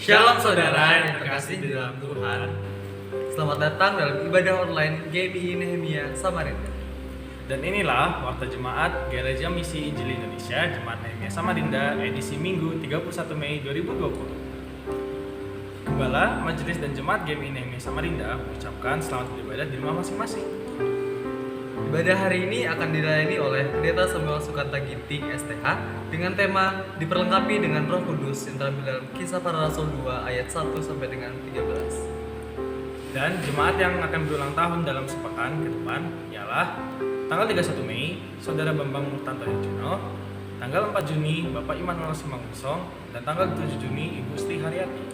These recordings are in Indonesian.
Shalom saudara yang terkasih di dalam Tuhan. Selamat datang dalam ibadah online GMI Nehemia Samarinda. Dan inilah Warta Jemaat Gereja Misi Injil Indonesia Jemaat Nehemia Samarinda edisi Minggu 31 Mei 2020. Gembala, Majelis dan Jemaat GMI Nehemia Samarinda mengucapkan selamat beribadah di rumah masing-masing. Ibadah hari ini akan dilayani oleh Pendeta Samuel Sukanta Ginting STH dengan tema diperlengkapi dengan Roh Kudus yang terambil dalam Kisah Para Rasul 2 ayat 1 sampai dengan 13. Dan jemaat yang akan berulang tahun dalam sepekan ke depan ialah tanggal 31 Mei Saudara Bambang Murtanto Juno, tanggal 4 Juni Bapak Immanuel Simanggusong, dan tanggal 7 Juni Ibu Sri Haryati.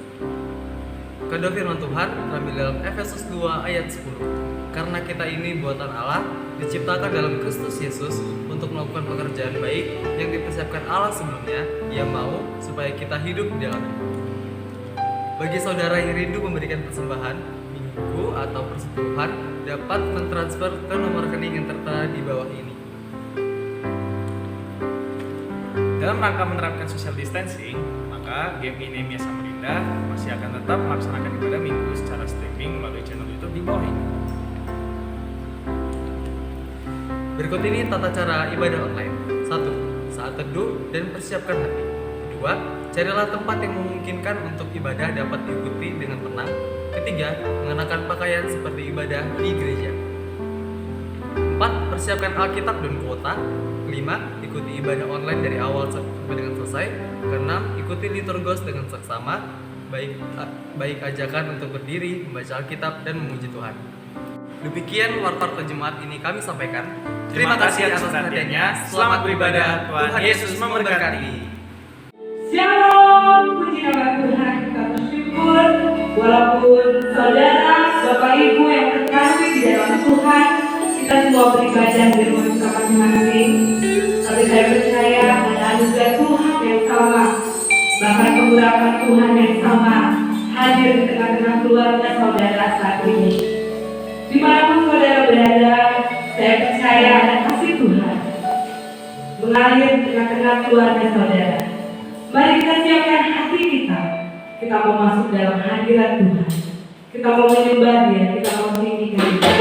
Kedua firman Tuhan terambil dalam Efesus 2 ayat 10. Karena kita ini buatan Allah, diciptakan dalam Kristus Yesus untuk melakukan pekerjaan baik yang dipersiapkan Allah sebelumnya. Ia mau supaya kita hidup di dalamnya. Bagi saudara yang rindu memberikan persembahan, minggu atau persepuluhan dapat mentransfer ke nomor rekening yang tertera di bawah ini. Dalam rangka menerapkan social distancing, maka GMI Nehemia Samarinda masih akan tetap melaksanakan ibadah minggu secara streaming melalui channel YouTube di bawah ini. Berikut ini tata cara ibadah online. 1. Saat teduh dan persiapkan hati. 2. Carilah tempat yang memungkinkan untuk ibadah dapat diikuti dengan tenang. 3. Mengenakan pakaian seperti ibadah di gereja. 4. Persiapkan Alkitab dan kuota. 5. Ikuti ibadah online dari awal sampai dengan selesai. 6. Ikuti liturgos dengan seksama. Baik ajakan untuk berdiri, membaca Alkitab, dan memuji Tuhan. Demikian warta jemaat ini kami sampaikan. Terima kasih atas perhatiannya. Selamat beribadah. Tuhan Yesus memberkati. Shalom, puji nama Tuhan, kita bersyukur walaupun saudara, bapak ibu yang terkasih di dalam Tuhan, kita semua beribadah di rumah kita masing-masing. Tapi saya percaya ada anugerah Tuhan yang sama, bahkan pengurapan Tuhan yang sama hadir di tengah-tengah keluarga saudara saat ini. Dimanapun saudara berada, saya percaya ada kasih Tuhan mengalir di tengah-tengah keluarga saudara. Mari kita siapkan hati kita. Kita mau masuk dalam hadirat Tuhan. Kita mau menyembah Dia, kita mau meninggikan Dia.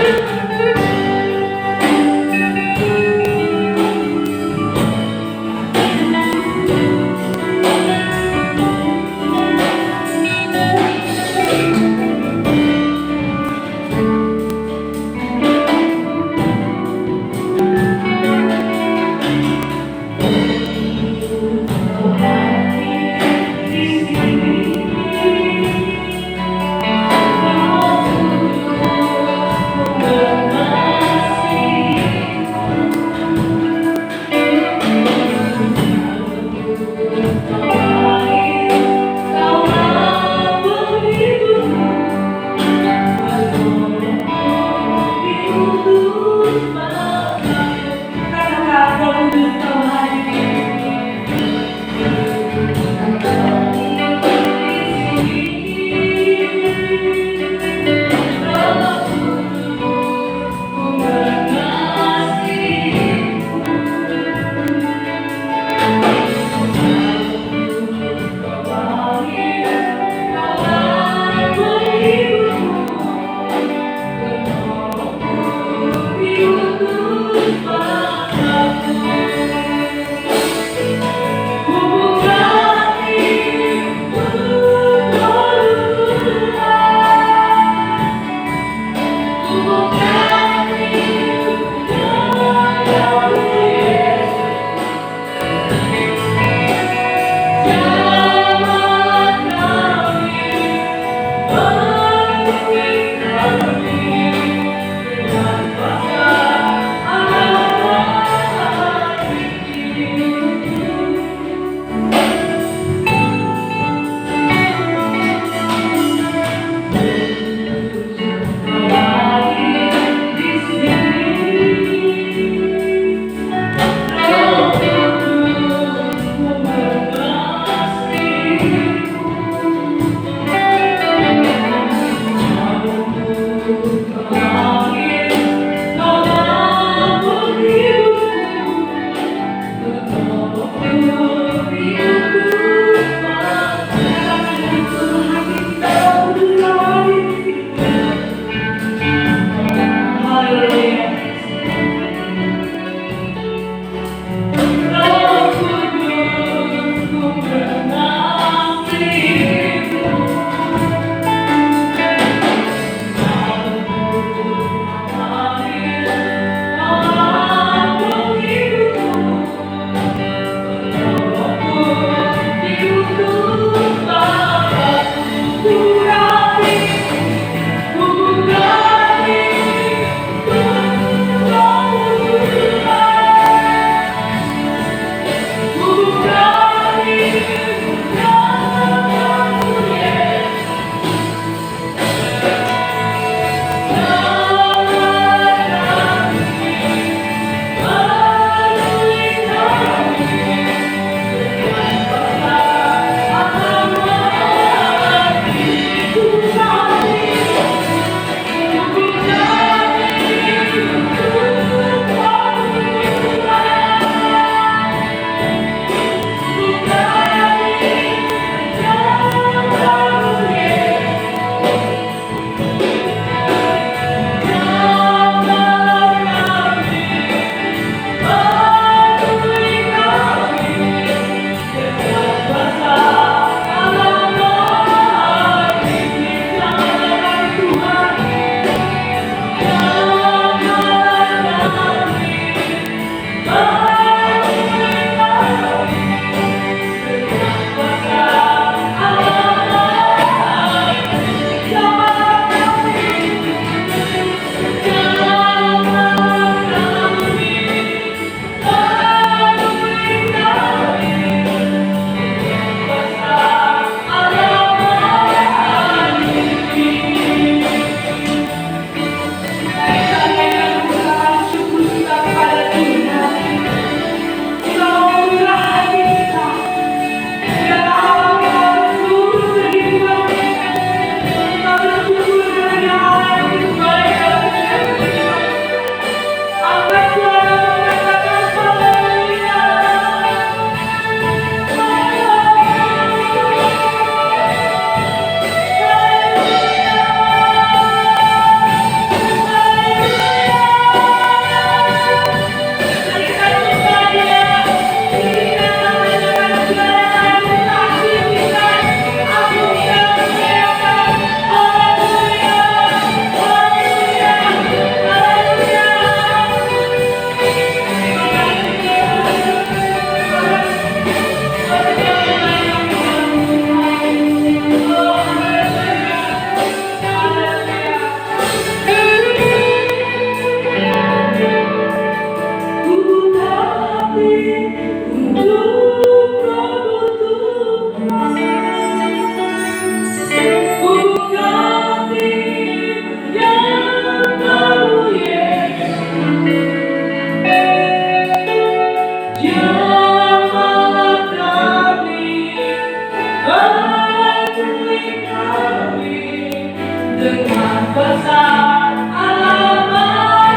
dengan besar alamat.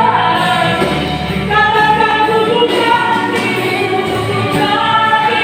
Katakan tubuh kami, tubuh kami.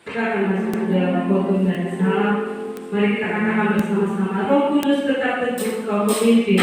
Kita akan masuk ke dalam khotbah dan salam. Mari kita katakan bersama-sama, Roh Kudus tetap teguh kau pemimpin.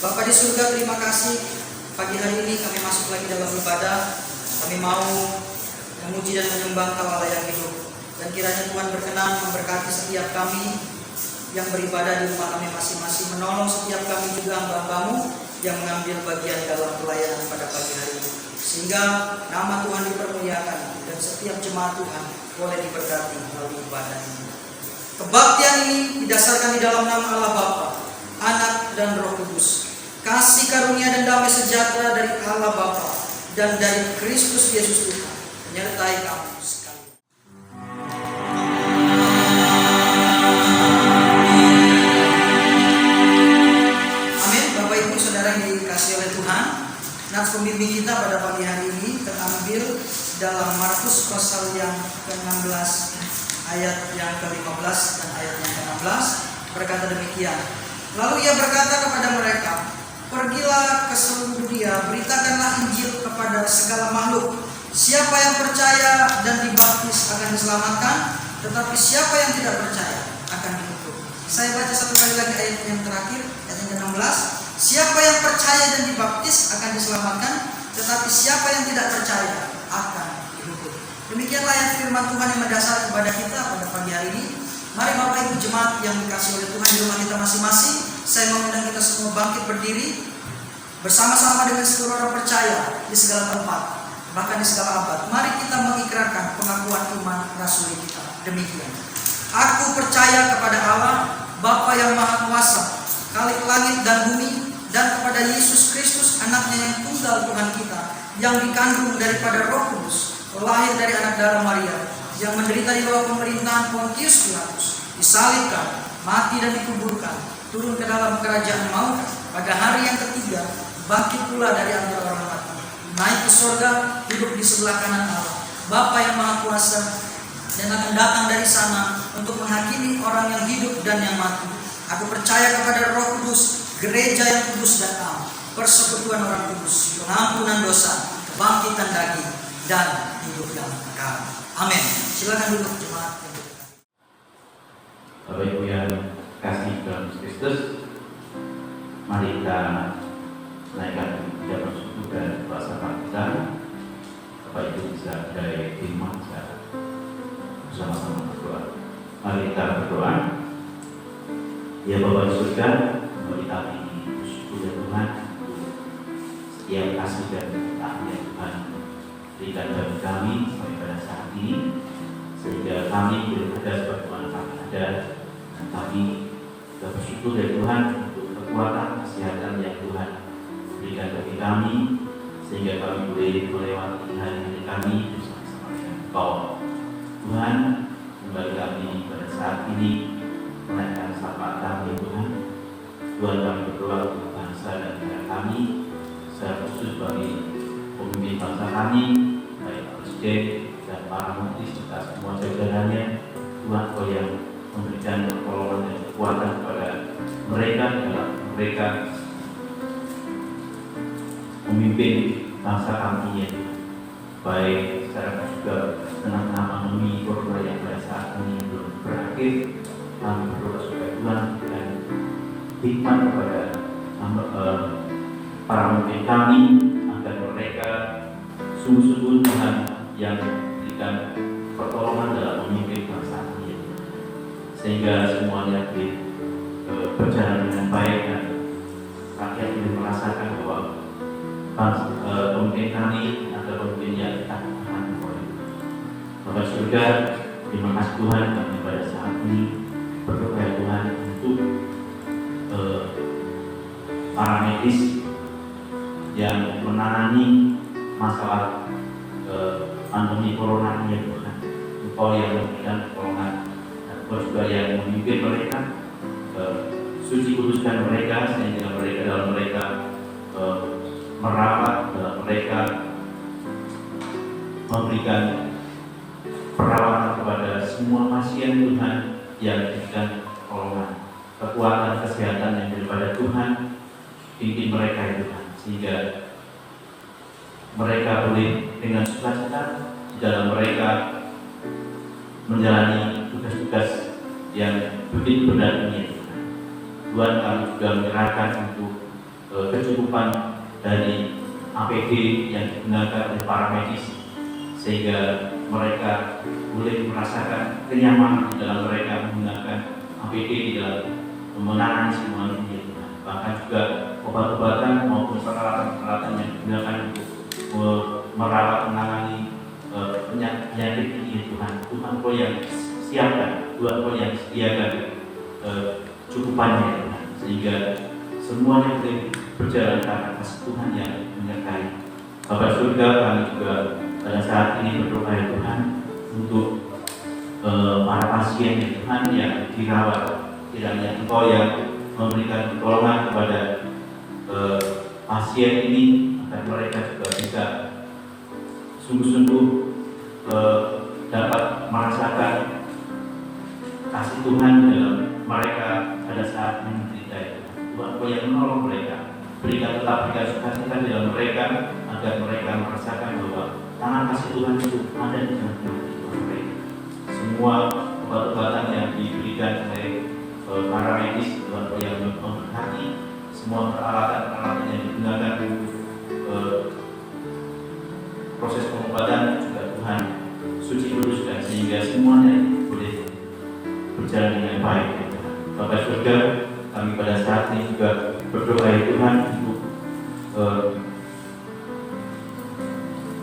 Bapa di surga, terima kasih pagi hari ini kami masuk lagi dalam ibadah. Kami mau memuji dan menyembah Kau Allah yang hidup. Dan kiranya Tuhan berkenan memberkati setiap kami yang beribadah di rumah kami masing-masing, menolong setiap kami juga hamba-Hambamu yang mengambil bagian dalam pelayanan pada pagi hari ini. Sehingga nama Tuhan dipermuliakan dan setiap jemaat Tuhan boleh diberkati melalui ibadah ini. Kebaktian ini didasarkan di dalam nama Allah Bapa, Anak dan Roh Kudus. Kasih karunia dan damai sejahtera dari Allah Bapa dan dari Kristus Yesus Tuhan menyertai kamu sekalian. Amin. Bapak Ibu Saudara yang dikasihi oleh Tuhan, nats pembimbing kita pada pagi hari dalam Markus pasal yang ke-16 ayat yang ke-15 dan ayat yang ke-16 berkata demikian. Lalu ia berkata kepada mereka, pergilah ke seluruh dunia, beritakanlah Injil kepada segala makhluk. Siapa yang percaya dan dibaptis akan diselamatkan, tetapi siapa yang tidak percaya akan dikutuk. Saya baca satu kali lagi ayat yang terakhir, ayat yang ke-16. Siapa yang percaya dan dibaptis akan diselamatkan, tetapi siapa yang tidak percaya akan dihukum. Demikianlah ayat firman Tuhan yang mendasar kepada kita pada pagi hari ini. Mari Bapak Ibu jemaat yang dikasihi oleh Tuhan di rumah kita masing-masing, saya mengundang kita semua bangkit berdiri bersama-sama dengan seluruh orang percaya di segala tempat, bahkan di segala abad. Mari kita mengikrarkan pengakuan iman rasuli kita. Demikian. Aku percaya kepada Allah, Bapa yang Maha Kuasa, Khalik langit dan bumi, dan kepada Yesus Kristus, anaknya yang tunggal Tuhan kita, yang dikandung daripada Roh Kudus, lahir dari anak darah Maria, yang menderita di bawah pemerintahan Pontius Pilatus, disalibkan, mati dan dikuburkan, turun ke dalam kerajaan maut, pada hari yang ketiga bangkit pula dari antara orang mati, naik ke surga, duduk di sebelah kanan Allah, Bapa yang Maha Kuasa, dan akan datang dari sana untuk menghakimi orang yang hidup dan yang mati. Aku percaya kepada Roh Kudus, gereja yang kudus dan am, persekutuan orang kudus, pengampunan dosa, kebangkitan daging, dan hidup yang kekal. Amin. Silakan duduk jemaat. Bapak Ibu yang kasih dalam Kristus, mari kita naikkan ucapan syukur dan perasaan kita. Bapak Ibu bisa dari firman bisa bersama-sama berdoa. Mari kita berdoa. Ya Bapa di surga, mari kami bersyukur ya Tuhan setiap kasih dan berkah yang Tuhan berikan bagi kami sampai pada saat ini, sehingga kami boleh ada sebagaimana kami ada, dan kami juga bersyukur ya Tuhan untuk kekuatan kesehatan yang Tuhan berikan bagi kami, sehingga kami boleh melewati hari-hari kami bersama-sama dengan Engkau. Tuhan, kembali kami pada saat ini menaikkan sapaan kami Tuhan. Tuhan, kami berdoa untuk bangsa dan negara kami, secara khusus bagi pemimpin bangsa kami, baik Presiden dan para menteri serta semua jajarannya. Tuhan, Kau yang memberikan pertolongan dan kekuatan kepada mereka dalam mereka memimpin bangsa kami ya Tuhan. Baik secara juga tengah-tengah pandemi corona yang pada saat ini belum berakhir, kami berdoa supaya Tuhan dan hikmat kepada para pemimpin kami, agar mereka sungguh-sungguh Tuhan yang memberikan pertolongan dalam memimpin bangsa ini, sehingga semuanya berjalan dengan baik dan rakyat ini merasakan bahwa pemimpin kami adalah pemimpin yang taat kepada Bapak surga. Terima kasih Tuhan, kami pada saat ini berdoa ya Tuhan untuk para medis yang menangani masalah pandemi corona ini ya Tuhan. Engkau yang memberikan pertolongan, dan Engkau juga yang memimpin mereka, suci kuduskan mereka, sehingga mereka dalam mereka merawat, dalam mereka memberikan perawatan kepada semua pasien Tuhan, yang diberikan pertolongan, kekuatan kesehatan yang daripada Tuhan, pimpin mereka ya Tuhan, sehingga mereka boleh dengan sukacita di dalam mereka menjalani tugas-tugas yang begitu benar ini ya Tuhan. Tuhan, kami juga menyerahkan untuk kecukupan dari APD yang digunakan oleh para medis, sehingga mereka boleh merasakan kenyamanan di dalam mereka menggunakan APD di dalam menangani semua ini ya Tuhan. Bahkan juga obat-obatan maupun peralatan-peralatan yang digunakan untuk merawat, menangani penyakit ini ya Tuhan. Tuhan Kau yang siapkan, Tuhan Kau yang sediakan cukupannya ya Tuhan, sehingga semuanya boleh berjalan ke atas Tuhan yang menyertai. Bapak surga, kami juga pada saat ini berdoa ya Tuhan untuk para pasien ya Tuhan yang dirawat, kiranya Engkau yang memberikan pertolongan kepada pasien ini, agar mereka juga bisa sungguh-sungguh dapat merasakan kasih Tuhan dalam mereka pada saat menderita itu. Tuhan Kau yang menolong mereka, tetap berikan sukacita dalam mereka, agar mereka merasakan bahwa tangan kasih Tuhan itu ada di tengah-tengah kehidupan mereka. Semua obat-obatan yang diberikan oleh para medis, Tuhan Kau yang memberkati. Semua peralatan-peralatan yang digunakan untuk proses pengobatan juga Tuhan suci kuduskan, sehingga semuanya boleh berjalan dengan baik. Bapak surga, kami pada saat ini juga berdoa ya Tuhan untuk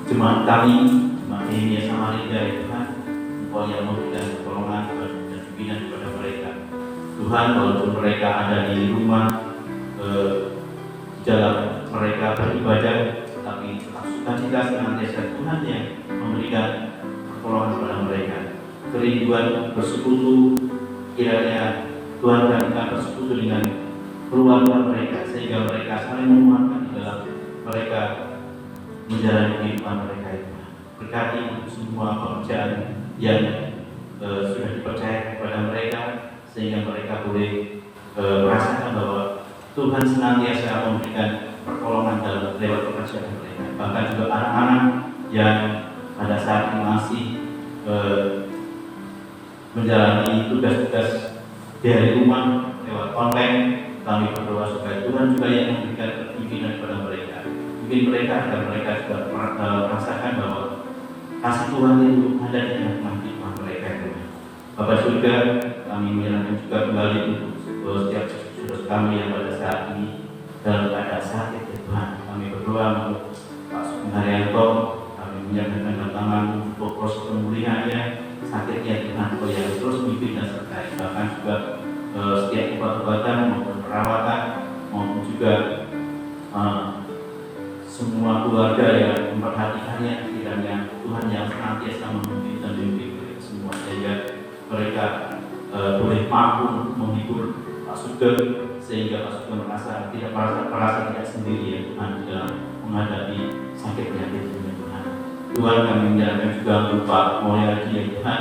jemaat kami, jemaat Nehemia Samarinda ya Tuhan, Engkau yang memberikan pertolongan dan pimpinan kepada mereka. Tuhan, walaupun mereka ada di rumah, di dalam mereka beribadah, tapi tetap sukacita senantiasa Tuhan yang memberikan pertolongan kepada mereka. Kerinduan bersekutu, kiranya Tuhan akan bersekutu dengan keluarga mereka, sehingga mereka saling menguatkan di dalam mereka menjalani kehidupan mereka itu. Berkati untuk semua pekerjaan yang sudah dipercaya kepada mereka, sehingga mereka boleh merasakan bahwa Tuhan senantiasa memberikan pertolongan dalam lewat pekerjaan mereka. Bahkan juga anak-anak yang pada saat ini masih menjalani tugas-tugas dari rumah lewat online, kami berdoa supaya Tuhan juga yang memberikan pimpinan kepada mereka. Mungkin mereka agar mereka juga merasakan bahwa kasih Tuhan itu ada di tengah-tengah kehidupan mereka. Bapak surga, kami menyerahkan juga kembali untuk setiap saudara kami yang pada saat ini dalam keadaan sakit ya Tuhan. Kami berdoa untuk Pak Sugeng Haryanto, kami menyerahkan dalam tangan untuk proses pemulihannya, sakitnya Tuhan Kau yang terus memimpin dan sertai. Bahkan juga setiap obat-obatan maupun perawatan maupun juga semua keluarga yang memperhatikannya, kiranya Tuhan yang senantiasa memimpin dan memimpin mereka semua, sehingga mereka boleh mampu untuk menghibur Pak Sugeng, sehingga Pak Sugeng merasa tidak sendiri ya Tuhan dalam menghadapi sakit penyakitnya Tuhan. Tuhan, kami menyerahkan juga untuk Pak Moyadi ya Tuhan,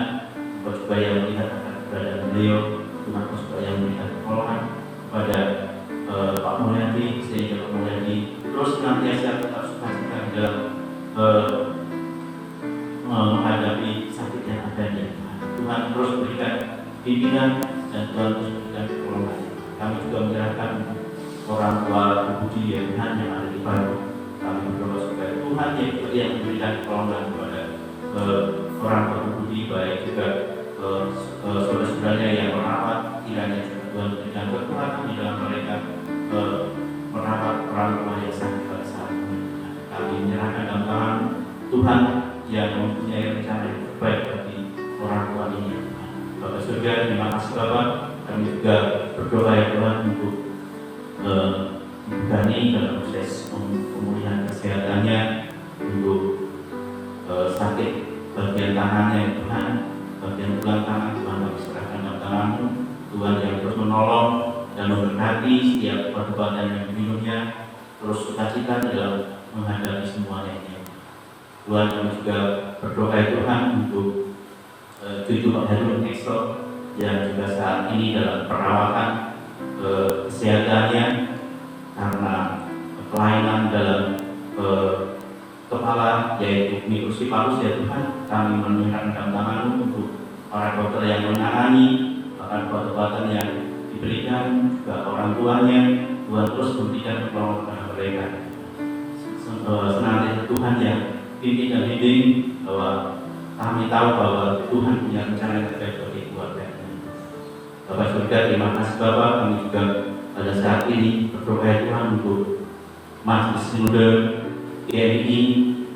Engkau juga yang melihat akan keberadaan beliau. Tuhan, Engkau juga yang melihat pertolongan kepada Pak Moyadi, sehingga Pak Moyadi terus senantiasa tetap sukacita dalam menghadapi sakit yang ada di Tuhan. Tuhan terus berikan pimpinan dan Tuhan terus berikan pertolongan. Kami juga menyerahkan orang tua Budi ya Tuhan yang ada di Palu. Kami berdoa supaya Tuhan yang memberikan pertolongan kepada orang tua Budi, baik juga saudara-saudaranya yang merawat, kiranya Tuhan berikan kekuatan di dalam mereka merawat orang tua yang sakit pada saat ini. Kami menyerahkan dalam tangan Tuhan yang mempunyai rencana yang terbaik bagi orang tua ini. Bapak surga, terima kasih Bapak. Kami juga berdoa ya Tuhan untuk Dani dalam proses pemulihan kesehatannya, untuk sakit bagian tangannya ya Tuhan, bagian tulang tangan Tuhan kami serahkan dalam tangan-Mu. Tuhan yang terus menolong dan memberkati setiap perbuatan yang diminumnya, terus sukacita dalam menghadapi semuanya ini. Tuhan, kami juga berdoa ya Tuhan untuk cucu Pak Herun Ekso yang juga saat ini dalam perawatan kesehatannya karena kelainan dalam kepala, yaitu mikrosi palus ya Tuhan. Kami menyerahkan dalam tangan-Mu untuk para dokter yang menangani, bahkan obat-obatan yang diberikan juga orang tuanya. Tuhan terus memberikan pertolongan kepada mereka. Senantiasa Tuhan yang pimpin dan bimbing, bahwa kami tahu bahwa Tuhan punya rencana yang terbaik bagi keluarga ini. Bapak surga, terima kasih Bapak. Kami juga pada saat ini berdoa Tuhan untuk Majelis Sinode GMI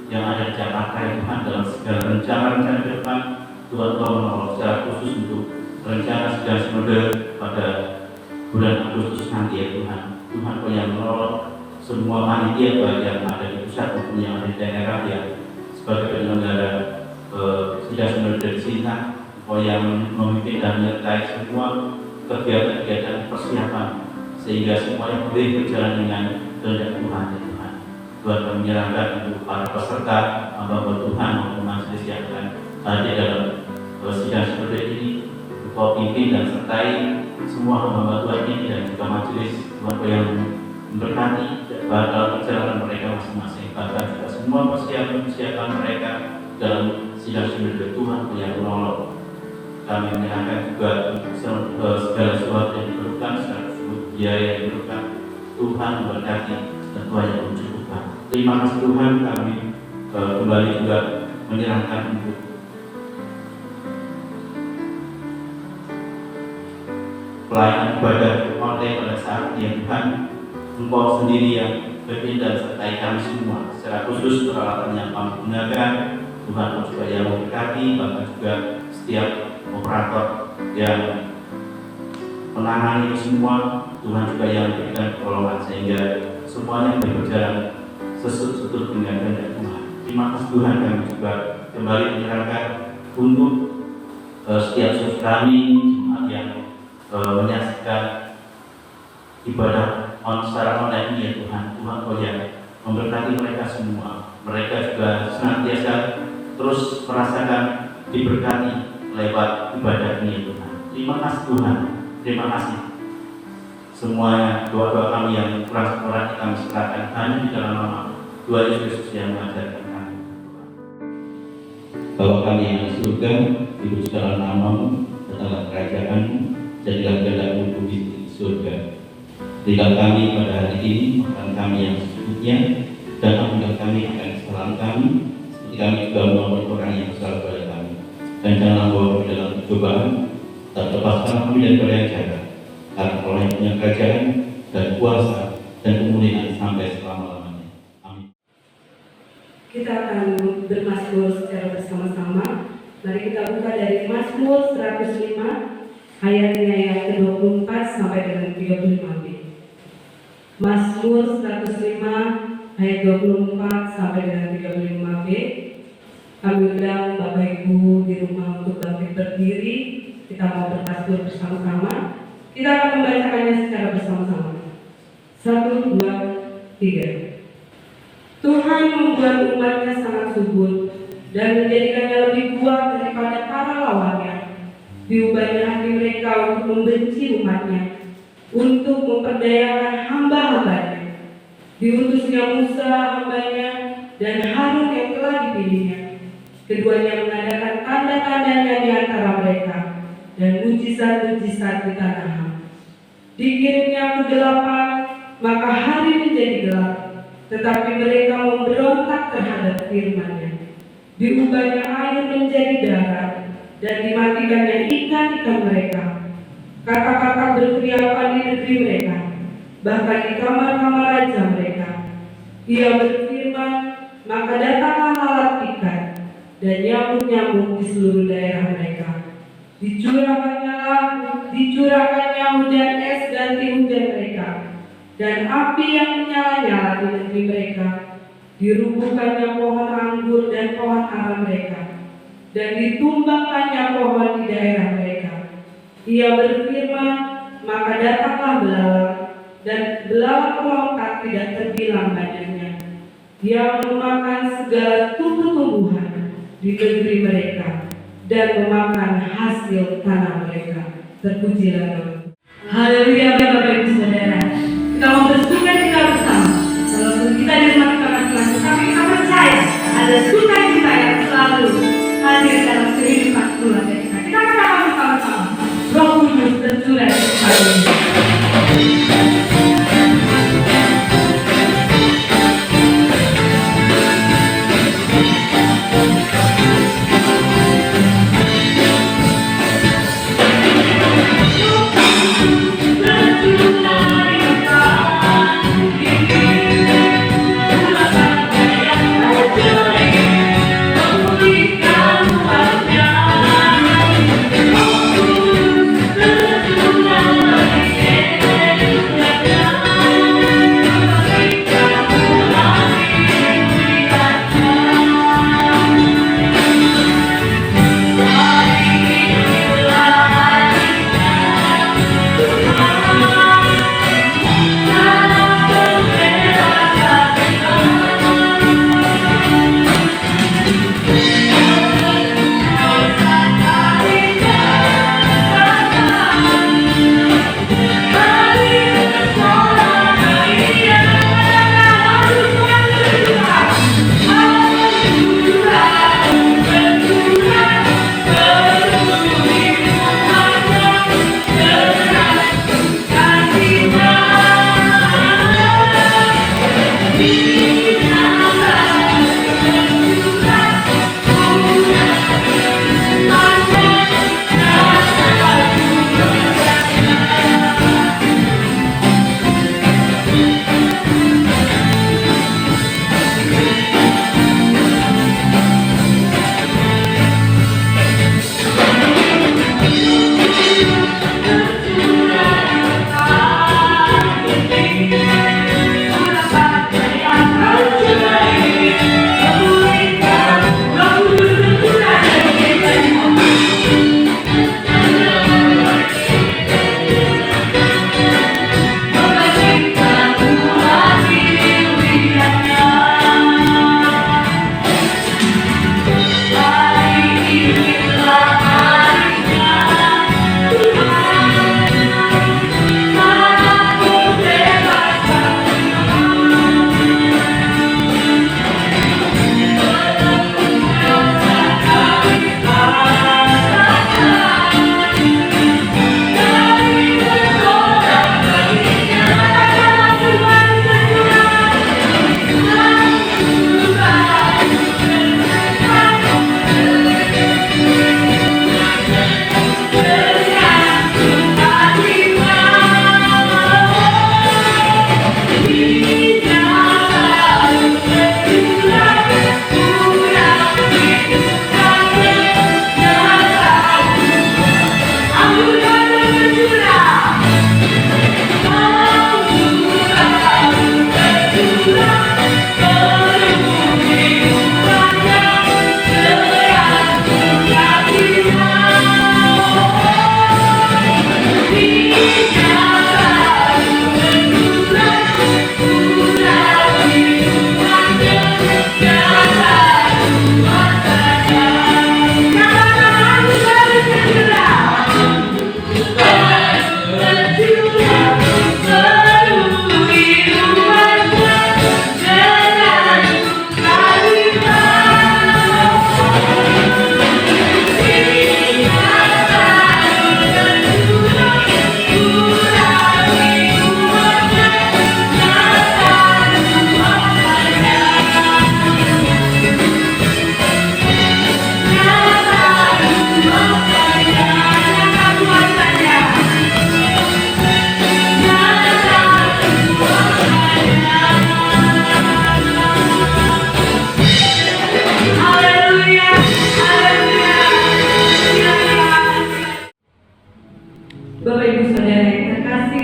yang ada di Jakarta ya Tuhan, dalam segala rencana-rencana ke depan. Tuhan Kau menolong secara khusus untuk rencana sidang sinode pada bulan Agustus nanti ya Tuhan. Tuhan Kau yang menolong semua panitia baik yang ada di pusat maupun yang ada di daerah yang sebagai penyelenggara sidang sinode dari Sinta. Kau yang memimpin dan menyertai semua kegiatan-kegiatan persiapan, sehingga semuanya boleh berjalan dengan kehendak Tuhan ya Tuhan. Tuhan kami menyerahkan untuk para peserta hamba Tuhan maupun majelis disiapkan hadir dalam sidang seperti ini. Engkau pimpin dan sertai semua hamba Tuhan ini dan juga majelis Tuhan yang memberkati dalam perjalanan mereka masing-masing, bahkan juga semua persiapan mereka dalam sidang seperti Tuhan yang menolong. Kami menyerahkan juga segala sesuatu yang diperlukan, segala biaya yang diperlukan. Tuhan memberkati dan Tuhan yang mencukupkan. Terima kasih Tuhan, kami kembali juga menyerahkan untuk pelayanan ibadah online pada saat yang Tuhan, Engkau sendiri yang berpimpin dan sertai kami semua. Secara khusus peralatan yang kami gunakan, Tuhan juga yang memberkati, bahkan juga setiap operator yang menangani semua, Tuhan juga yang memberikan pertolongan sehingga semuanya berjalan sesuai dengan kehendak Tuhan. Terima kasih Tuhan, kami juga kembali menyerahkan untuk setiap saudara kami jemaat yang menyaksikan ibadah secara online ini ya Tuhan. Tuhan Kau yang memberkati mereka semua. Mereka juga senantiasa terus merasakan diberkati lewat ibadah ini ya Tuhan. Terima kasih Tuhan. Terima kasih. Semuanya doa-doa kami yang kurang kami serahkan hanya di dalam nama Tuhan Yesus Kristus yang mengajarkan kami. Bapa kami yang di surga, dipujikanlah namamu, datanglah kerajaan-Mu, jadilah kehendak-Mu bumi di surga. Berikan kami pada hari ini makan kami yang secukupnya, dan ampunilah kami akan kesalahan kami, seperti kami juga mengampuni orang yang bersalah kepada kami. Dan janganlah bawa kami dalam pencobaan, tak lepaskan kami daripada yang jahat, karena Kau yang punya kerajaan dan kuasa dan kemuliaan sampai selama-lamanya. Amin. Kita akan bermazmur secara bersama-sama. Mari kita buka dari Mazmur 105 ayatnya yang ke-24 sampai dengan 35b. Mazmur 105 ayat 24 sampai dengan 35b. Kami undang Bapak Ibu di rumah untuk bangkit berdiri. Kita mau bermazmur bersama-sama. Kita akan membacakannya secara bersama-sama. 1, 2, 3. Tuhan membuat umatnya sangat subur dan menjadikannya lebih kuat daripada para lawannya. Diubahnya hati mereka untuk membenci umatnya, untuk memperdayakan hamba-hambanya. Diutusnya Musa hambanya dan Harun yang telah dipilihnya. Keduanya mengadakan tanda-tandanya di antara mereka dan mujizat-mujizat di tanah Ham. Dikirimnya kegelapan, maka hari menjadi gelap, tetapi mereka memberontak terhadap firman-Nya. Diubahnya air menjadi darah dan dimatikannya ikan-ikan mereka. Kakak-kakak berkeriapan di negeri mereka, bahkan di kamar-kamar raja mereka. Ia berfirman, maka datanglah lalat ikan dan nyamuk-nyamuk di seluruh daerah mereka. Dicurahkannya hujan es ganti hujan mereka, dan api yang menyala-nyala di negeri mereka. Dirubuhkannya pohon anggur dan pohon ara mereka, dan ditumbangkannya pohon di daerah mereka. Ia berfirman, maka datanglah belalang, dan belalang melompat tidak terbilang banyaknya. Ia memakan segala tumbuh-tumbuhan di negeri mereka, dan memakan hasil tanah mereka. Terpujilah Tuhan. Haleluya Bapak Ibu Saudara. Kita mau bersuka-cita bersama. Walaupun kita di rumah kita masing-masing, tapi kita percaya ada sukacita yang selalu hadir dalam kehidupan keluarga kita. Kita katakan bersama-sama, Roh Kudus tercurah di hari ini. Tercurah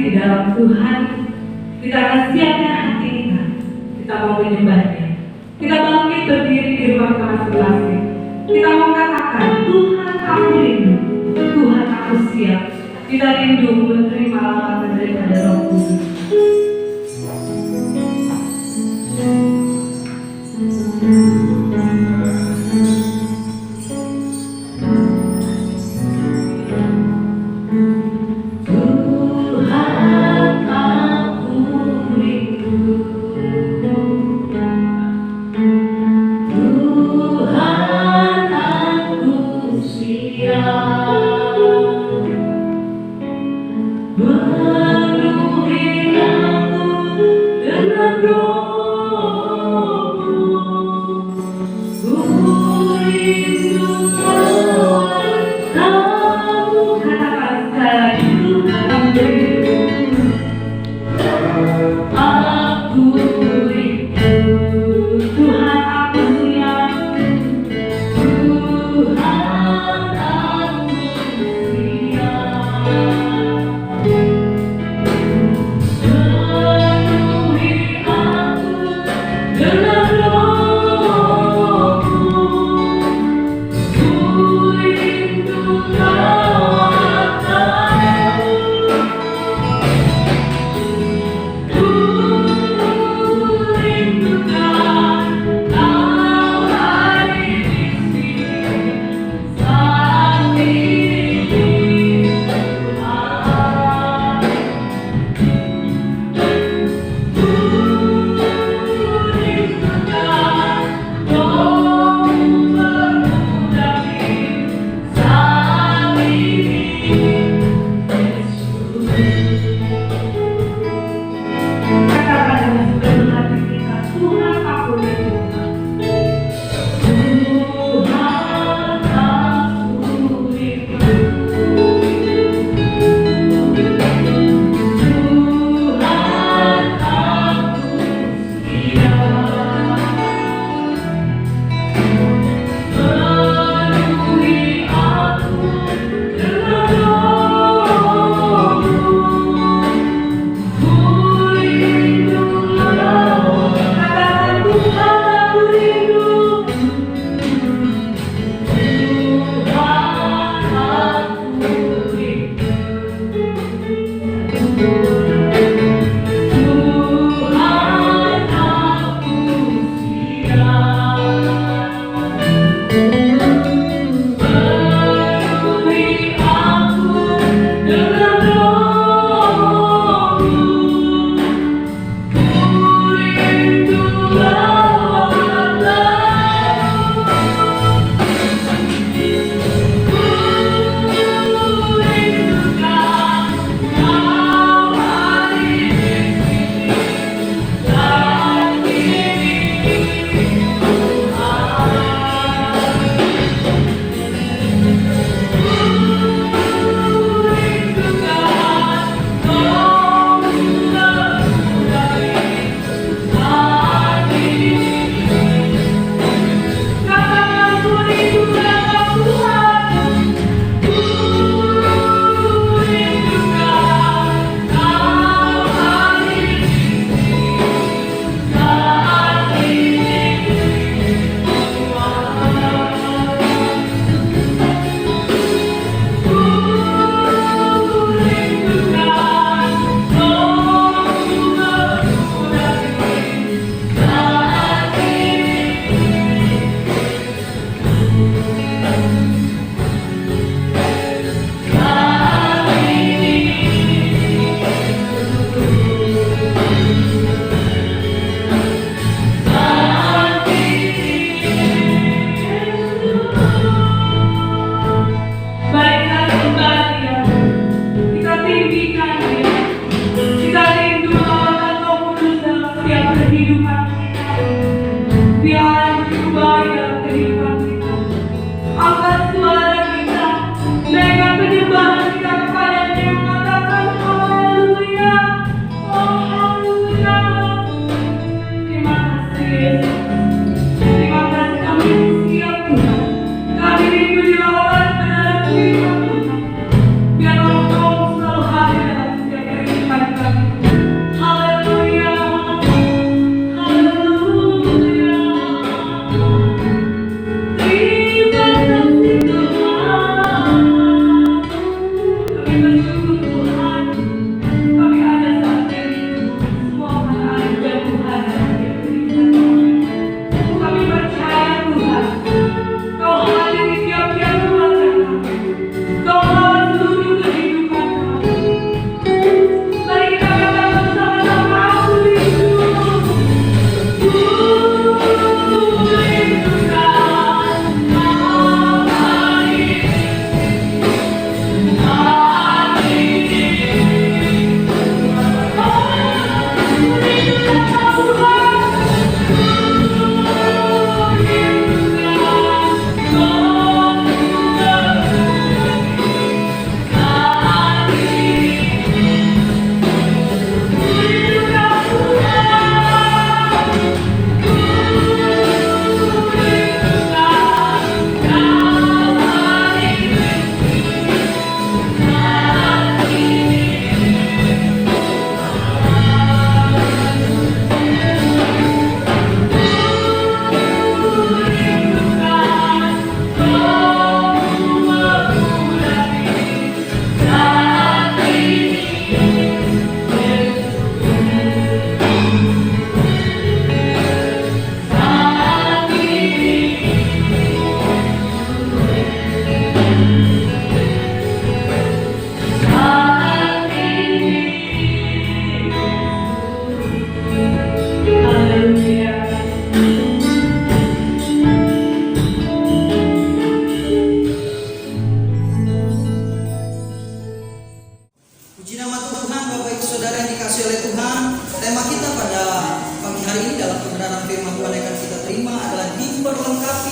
di dalam Tuhan, kita akan siapkan hati kita. Kita mau menyembahnya. Kita bangkit berdiri di rumah kita masing-masing. Kita mau katakan, Tuhan aku rindu, Tuhan aku siap. Kita rindu menerima lawatan daripada Roh Kudus.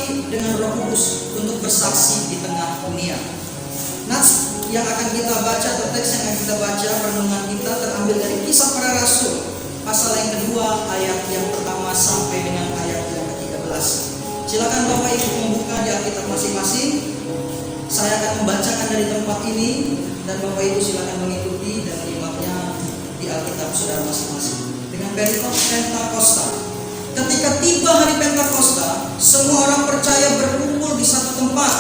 dilengkapi dengan Roh Kudus untuk bersaksi di tengah dunia. Nats yang akan kita baca atau teks yang akan kita baca renungan kita terambil dari Kisah Para Rasul pasal yang kedua ayat yang pertama sampai dengan ayat yang ke-13. Silakan Bapak Ibu membuka di Alkitab masing-masing. Saya akan membacakan dari tempat ini dan Bapak Ibu silakan mengikuti dan menyimaknya di Alkitab saudara masing-masing. Dengan perikop Pentakosta. Ketika tiba hari Pentakosta, semua orang percaya berkumpul di satu tempat.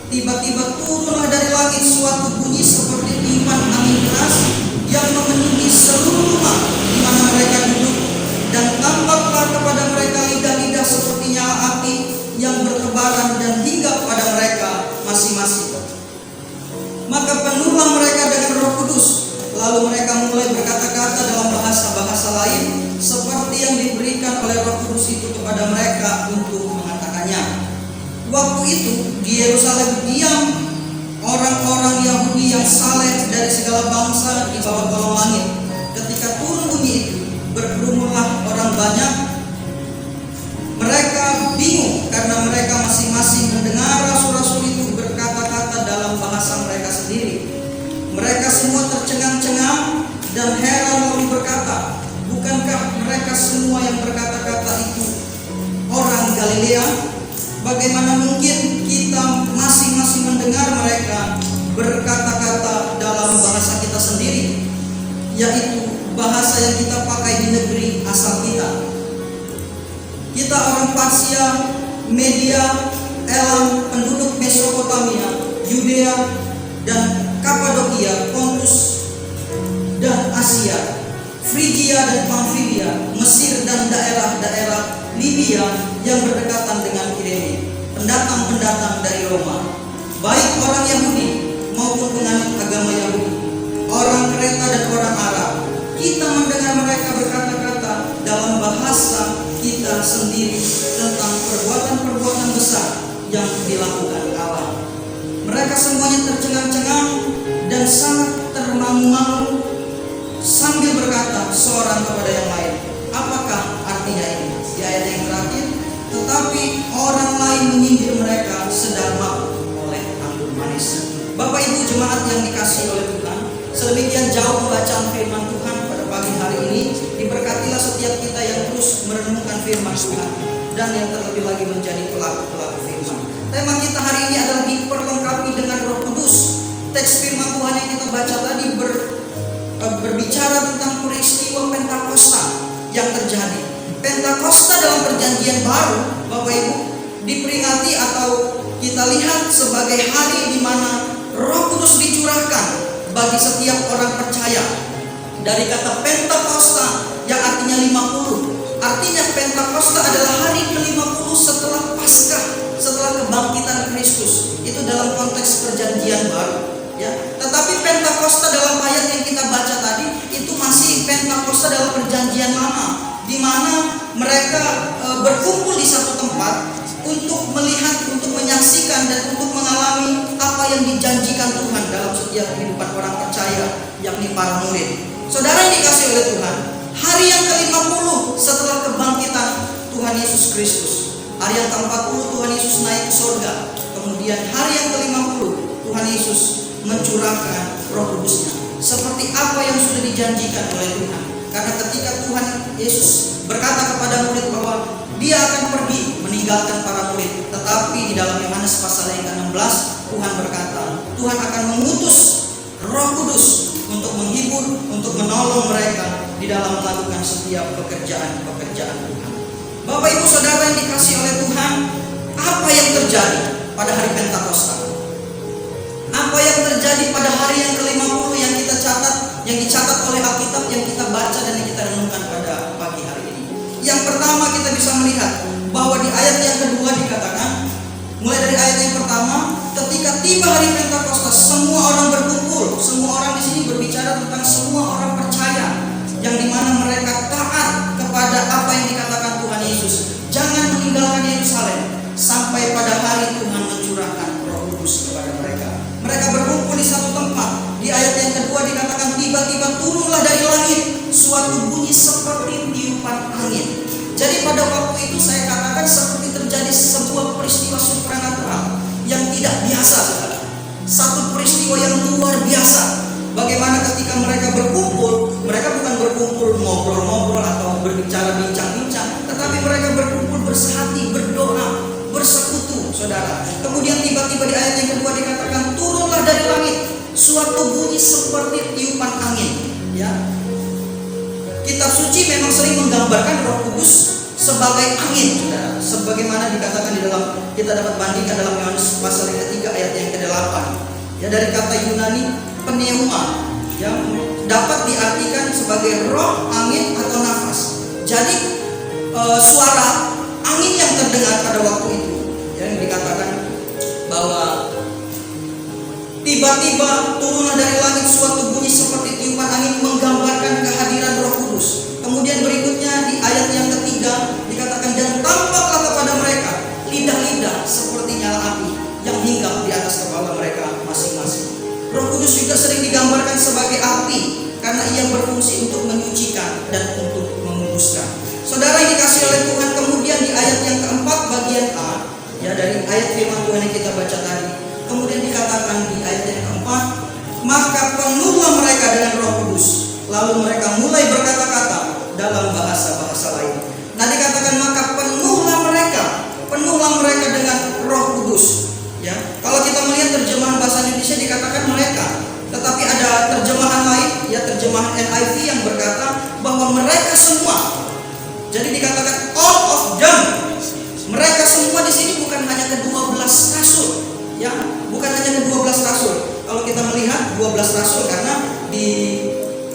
Tiba-tiba turunlah dari langit suatu bunyi seperti tiupan angin keras yang memenuhi seluruh rumah di mana mereka duduk, dan tampaklah kepada mereka lidah-lidah seperti nyala api yang bertebaran dan hinggap pada mereka masing-masing. Maka penuhlah mereka dengan Roh Kudus, lalu mereka mulai berkata-kata dalam bahasa-bahasa lain seperti yang diberikan oleh Roh Kudus itu kepada mereka untuk mengatakannya. Waktu itu di Yerusalem diam orang-orang Yahudi yang saleh dari segala bangsa di bawah kolong langit. Ketika turun bunyi itu, berkerumunlah orang banyak. Mereka bingung karena mereka masing-masing mendengar rasul-rasul itu berkata-kata dalam bahasa mereka sendiri. Mereka semua tercengang-cengang dan heran lalu berkata, "Bukankah mereka semua yang berkata-kata itu orang Galilea? Bagaimana mungkin kita masing-masing mendengar mereka berkata-kata dalam bahasa kita sendiri, yaitu bahasa yang kita pakai di negeri asal kita? Kita orang Parsia, Media, Elam, penduduk Mesopotamia, Yudea, dan Kapadokia, Pontus, dan Asia, Frigia dan Pamfilia, Mesir dan daerah-daerah Libya yang berdekatan dengan Kirene, pendatang-pendatang dari Roma, baik orang Yahudi maupun penganut agama Yahudi, orang Kreta dan orang Arab. Kita mendengar mereka berkata-kata dalam bahasa kita sendiri tentang perbuatan-perbuatan besar yang dilakukan Allah." Mereka semuanya tercengang-cengang dan sangat termangu-mangu sambil berkata seorang kepada yang lain, "Apakah artinya ini?" Di ayat yang terakhir, tetapi orang lain menyindir mereka sedang mabuk oleh anggur manis. Bapak Ibu jemaat yang dikasihi oleh Tuhan, sedemikian jauh pembacaan firman Tuhan pada pagi hari ini. Diberkatilah setiap kita yang terus merenungkan firman Tuhan dan yang terlebih lagi menjadi pelaku-pelaku firman. Tema kita hari ini adalah diperlengkapi dengan Roh Kudus. Teks firman Tuhan yang kita baca tadi berbicara tentang peristiwa Pentakosta yang terjadi. Pentakosta dalam perjanjian baru, Bapak Ibu, diperingati atau kita lihat sebagai hari di mana Roh Kudus dicurahkan bagi setiap orang percaya. Dari kata Pentakosta yang artinya 50, artinya Pentakosta adalah hari ke-50 setelah Paskah, setelah kebangkitan Kristus. Itu dalam konteks perjanjian baru, ya. Tetapi Pentakosta dalam ayat yang kita baca tadi itu masih Pentakosta dalam perjanjian lama, di mana mereka berkumpul di satu tempat untuk melihat, untuk menyaksikan dan untuk mengalami apa yang dijanjikan Tuhan dalam setiap kehidupan orang percaya, yakni para murid. Saudara yang dikasihi oleh Tuhan, hari yang ke-50 setelah kebangkitan Tuhan Yesus Kristus, hari yang ke-40 Tuhan Yesus naik ke surga, kemudian hari yang ke-50 Tuhan Yesus mencurahkan Roh Kudus-Nya seperti apa yang sudah dijanjikan oleh Tuhan. Karena ketika Tuhan Yesus berkata kepada murid bahwa Dia akan pergi meninggalkan para murid, tetapi di dalam Yohanes pasal yang ke-16 Tuhan berkata, Tuhan akan mengutus Roh Kudus untuk menghibur, untuk menolong mereka di dalam melakukan setiap pekerjaan-pekerjaan Tuhan. Bapak Ibu Saudara yang dikasihi oleh Tuhan, apa yang terjadi pada hari Pentakosta? Apa yang terjadi pada hari yang ke-50 yang kita catat, yang dicatat oleh Alkitab, yang kita baca dan yang kita renungkan pada pagi hari ini? Yang pertama kita bisa melihat bahwa di ayat yang kedua dikatakan, mulai dari ayat yang pertama, ketika tiba hari Pentakosta, semua orang berkumpul. Semua orang di sini berbicara tentang semua orang percaya, yang dimana mereka taat kepada apa yang dikatakan Tuhan Yesus. Jangan meninggalkan Yerusalem sampai pada hari Tuhan mencurahkan Roh Kudus kepada mereka. Mereka berkumpul di satu tempat. Di ayat yang kedua dikatakan, tiba-tiba turunlah dari langit suatu bunyi seperti tiupan angin. Jadi pada waktu itu saya katakan seperti terjadi sebuah peristiwa Mereka bukan berkumpul ngobrol-ngobrol atau berbicara bincang-bincang, tetapi mereka berkumpul bersehati, berdoa, bersekutu, saudara. Kemudian tiba-tiba di ayat yang kedua dikatakan, turunlah dari langit suatu bunyi seperti tiupan angin. Ya, Kitab suci memang sering menggambarkan Roh Kudus sebagai angin, saudara. Sebagaimana dikatakan di dalam, kita dapat bandingkan dalam Yohanes pasal yang ketiga ayat yang ke-8. Ya, dari kata Yunani pneuma, yang dapat diartikan sebagai roh, angin, atau nafas. Jadi suara angin yang terdengar pada waktu itu, yang dikatakan bahwa tiba-tiba turunlah dari langit suatu bunyi seperti tiupan angin, menggambarkan kehadiran Roh Kudus. Kemudian berikutnya di ayat yang ketiga dikatakan, dan tampaklah kepada mereka lidah-lidah seperti nyala api yang hinggap di atas kepala mereka masing-masing. Roh Kudus juga sering digambarkan sebagai api karena ia berfungsi untuk menyucikan dan untuk menguduskan. Saudara yang dikasihi oleh Tuhan, kemudian di ayat yang keempat bagian A, ya, dari ayat firman Tuhan yang kita baca tadi, kemudian dikatakan di ayat yang keempat, maka penuhlah mereka dengan Roh Kudus, lalu mereka mulai berkata-kata dalam bahasa-bahasa lain. Nah, dikatakan maka penuhlah mereka dengan Roh Kudus. Ya, kalau kita melihat terjemahan bahasa Indonesia dikatakan mereka, tetapi ada terjemahan lain, ya, terjemahan NIV yang berkata bahwa mereka semua. Jadi dikatakan all of them. Mereka semua di sini bukan hanya ke-12 rasul, ya, bukan hanya ke-12 rasul. Kalau kita melihat 12 rasul, karena di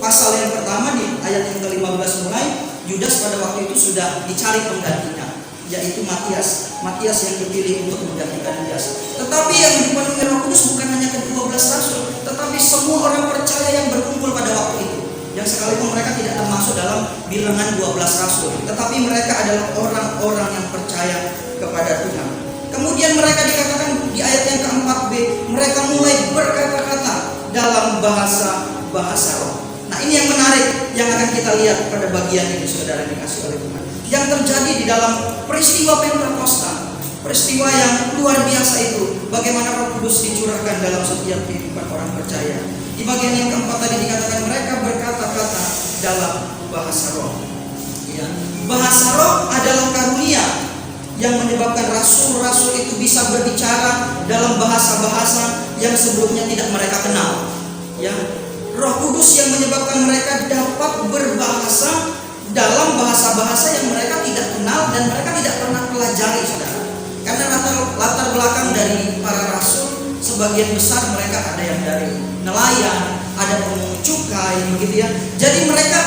pasal yang pertama di ayat yang ke-15 mulai, Yudas pada waktu itu sudah dicari penggantinya, yaitu Matias yang dipilih untuk menggantikan Yudas. Tetapi yang dipenuhi Roh Kudus bukan hanya ke-12 rasul, tetapi semua orang percaya yang berkumpul pada waktu itu, yang sekalipun mereka tidak termasuk dalam bilangan 12 rasul, tetapi mereka adalah orang-orang yang percaya kepada Tuhan. Kemudian mereka dikatakan di ayat yang ke-4b, mereka mulai berkata-kata dalam bahasa roh. Nah, ini yang menarik yang akan kita lihat pada bagian ini, saudara yang dikasihi oleh Tuhan, yang terjadi di dalam peristiwa Pentakosta, peristiwa yang luar biasa itu, bagaimana Roh Kudus dicurahkan dalam setiap kehidupan orang percaya. Di bagian yang keempat tadi dikatakan mereka berkata-kata dalam bahasa roh. Ya, bahasa roh adalah karunia yang menyebabkan rasul-rasul itu bisa berbicara dalam bahasa-bahasa yang sebelumnya tidak mereka kenal. Ya, Roh Kudus yang menyebabkan mereka dapat berbahasa dalam bahasa-bahasa yang mereka tidak kenal dan mereka tidak pernah pelajari, saudara. Karena latar belakang dari para rasul sebagian besar mereka ada yang dari nelayan, ada pemungut cukai, begitu ya. Jadi mereka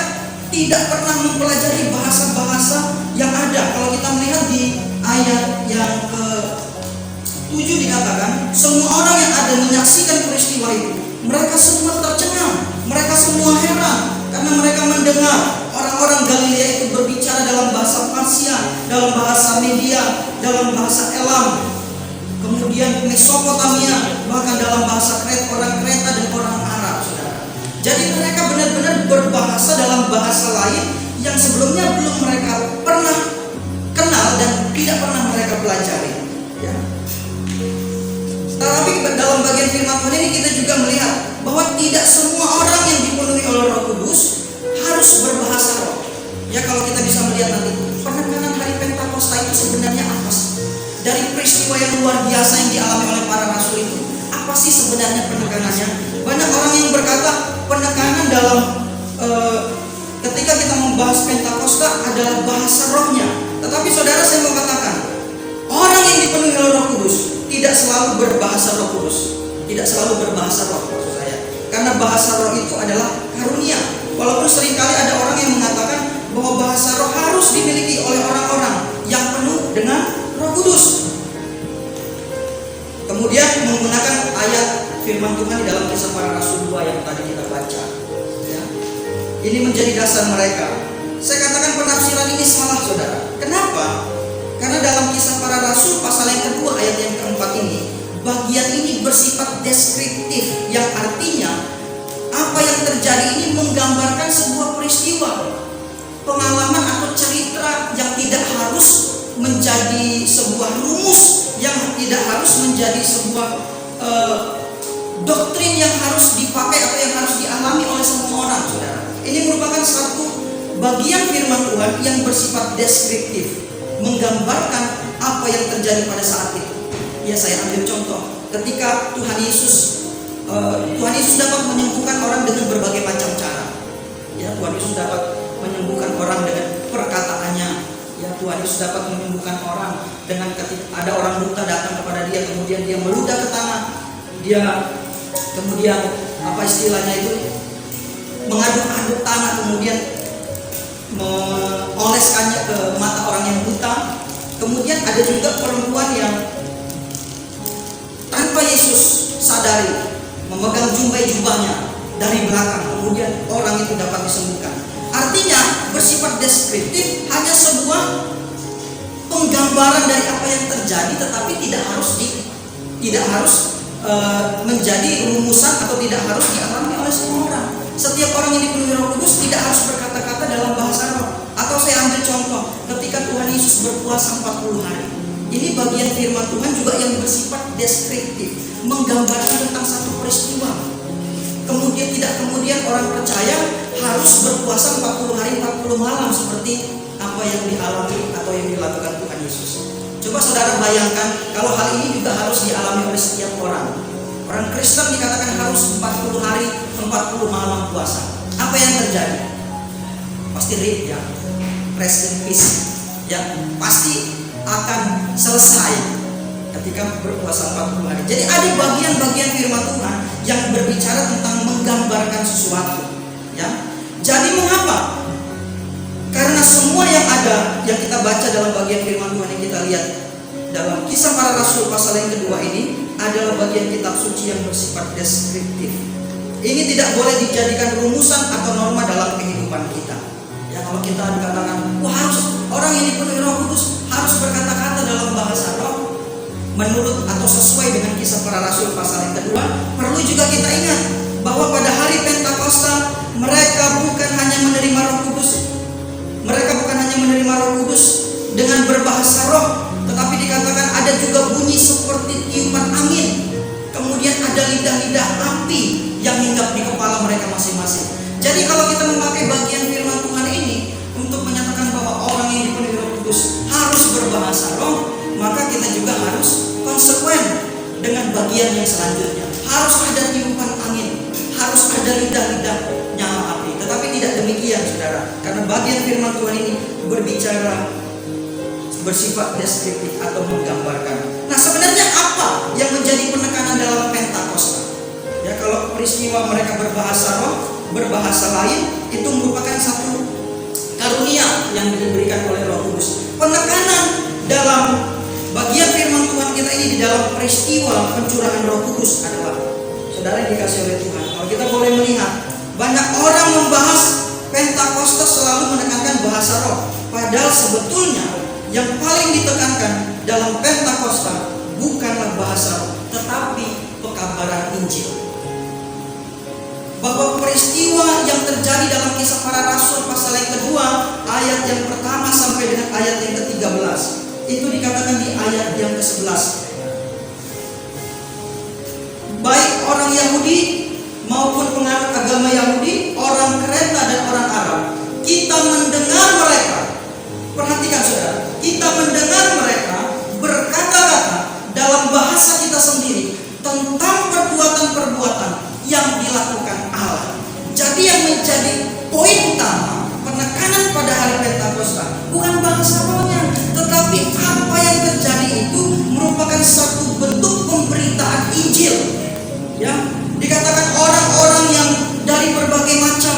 tidak pernah mempelajari bahasa-bahasa yang ada. Kalau kita melihat di ayat yang ke-7 dikatakan, semua orang yang ada menyaksikan peristiwa itu, mereka semua tercengang, mereka semua heran, karena mereka mendengar orang-orang Galilea itu berbicara dalam bahasa Parsia, dalam bahasa Media, dalam bahasa Elam, kemudian Mesopotamia, bahkan dalam bahasa orang Kreta dan orang Arab, saudara. Jadi mereka benar-benar berbahasa dalam bahasa lain yang sebelumnya belum mereka pernah kenal dan tidak pernah mereka pelajari. Ya. Tetapi dalam bagian firman Tuhan ini kita juga melihat bahwa tidak semua orang yang dipenuhi oleh Roh Kudus harus berbahasa roh. Ya, kalau kita bisa melihat nanti penekanan hari Pentakosta itu sebenarnya apa sih? Dari peristiwa yang luar biasa yang dialami oleh para rasul itu, apa sih sebenarnya penekanannya? Banyak orang yang berkata penekanan dalam ketika kita membahas Pentakosta adalah bahasa rohnya. Tetapi saudara, saya mau katakan, orang yang dipenuhi oleh Roh Kudus tidak selalu berbahasa Roh Kudus, tidak selalu berbahasa roh, maksud saya. Karena bahasa roh itu adalah karunia. Walaupun seringkali ada orang yang mengatakan bahwa bahasa roh harus dimiliki oleh orang-orang yang penuh dengan Roh Kudus. Kemudian menggunakan ayat firman Tuhan di dalam Kisah Para Rasul 2 yang tadi kita baca. Ya. Ini menjadi dasar mereka. Saya katakan penafsiran ini salah, saudara. Kenapa? Karena dalam Kisah Para Rasul pasal yang kedua ayat yang keempat ini, bagian ini bersifat deskriptif, yang artinya apa yang terjadi ini menggambarkan sebuah peristiwa, pengalaman atau cerita yang tidak harus menjadi sebuah rumus, yang tidak harus menjadi sebuah doktrin yang harus dipakai atau yang harus dialami oleh semua orang, saudara. Ini merupakan satu bagian firman Tuhan yang bersifat deskriptif, menggambarkan apa yang terjadi pada saat itu. Ya, saya ambil contoh ketika Tuhan Yesus dapat menyembuhkan orang dengan berbagai macam cara. Ya, Tuhan Yesus dapat menyembuhkan orang dengan perkataannya. Ya, Tuhan Yesus dapat menyembuhkan orang dengan ketika ada orang buta datang kepada dia, kemudian dia meludah ke tanah, dia kemudian apa istilahnya itu, mengaduk-aduk tanah, kemudian mengoleskannya ke mata orang yang buta. Kemudian ada juga perempuan yang tanpa Yesus sadari memegang jumbai jubahnya dari belakang, kemudian orang itu dapat disembuhkan. Artinya bersifat deskriptif, hanya sebuah penggambaran dari apa yang terjadi, tetapi tidak harus menjadi rumusan atau tidak harus dialami oleh semua orang. Setiap orang yang dipenuhi Roh Kudus tidak harus berkata-kata dalam bahasa roh. Atau saya ambil contoh ketika Tuhan Yesus berpuasa 40 hari. Ini bagian firman Tuhan juga yang bersifat deskriptif, menggambarkan tentang satu peristiwa. Kemudian orang percaya harus berpuasa 40 hari 40 malam seperti apa yang dialami atau yang dilakukan Tuhan Yesus. Coba saudara bayangkan kalau hal ini juga harus dialami oleh setiap orang. Orang Kristen dikatakan harus 40 hari 40 malam puasa. Apa yang terjadi? Pasti rip ya, rest in peace ya, pasti akan selesai ketika berpuasa 40 hari. Jadi ada bagian-bagian firman Tuhan yang berbicara tentang menggambarkan sesuatu ya. Jadi mengapa? Karena semua yang ada yang kita baca dalam bagian firman Tuhan yang kita lihat dalam Kisah Para Rasul pasal yang kedua ini adalah bagian kitab suci yang bersifat deskriptif. Ini tidak boleh dijadikan rumusan atau norma dalam kehidupan kita. Ya, kalau kita dikatakan, wah harus orang ini penuh Roh Kudus harus berkata-kata dalam bahasa roh, menurut atau sesuai dengan Kisah Para Rasul pasal yang kedua, perlu juga kita ingat bahwa pada hari Pentakosta mereka bukan hanya menerima Roh Kudus, dengan berbahasa roh, tetapi dikatakan ada juga bunyi seperti tiupan angin. Kemudian ada lidah-lidah api yang hinggap di kepala mereka masing-masing. Jadi kalau kita memakai bagian firman Tuhan ini untuk menyatakan bahwa orang yang dipenuhi Roh Kudus harus berbahasa roh, maka kita juga harus konsekuen dengan bagian yang selanjutnya. Harus ada tiupan angin, harus ada lidah-lidah nyala api. Tetapi tidak demikian, saudara, karena bagian firman Tuhan ini berbicara bersifat deskriptif atau menggambarkan. Nah, sebenarnya apa yang menjadi penekanan dalam Pentakosta? Ya, kalau peristiwa mereka berbahasa roh, berbahasa lain, itu merupakan satu karunia yang diberikan oleh Roh Kudus. Penekanan dalam bagian firman Tuhan kita ini di dalam peristiwa pencurahan Roh Kudus adalah, saudara yang dikasih oleh Tuhan, kalau kita boleh melihat, banyak orang membahas Pentakosta selalu menekankan bahasa roh, padahal sebetulnya yang paling ditekankan dalam Pentakosta bukanlah bahasa roh, tetapi pekabaran Injil. Bahwa peristiwa yang terjadi dalam Kisah Para Rasul pasal yang kedua, ayat yang pertama sampai dengan ayat yang ke-13, itu dikatakan di ayat yang ke-11. Baik orang Yahudi maupun penganut agama Yahudi, orang Kreta dan orang Arab, kita mendengar mereka. Perhatikan saudara, kita mendengar mereka berkata-kata dalam bahasa kita sendiri tentang perbuatan-perbuatan yang dilakukan Allah. Jadi yang menjadi poin utama penekanan pada hari Pentakosta bukan bahasa rohnya, tetapi apa yang terjadi itu merupakan satu bentuk pemberitaan Injil. Ya, dikatakan orang-orang yang dari berbagai macam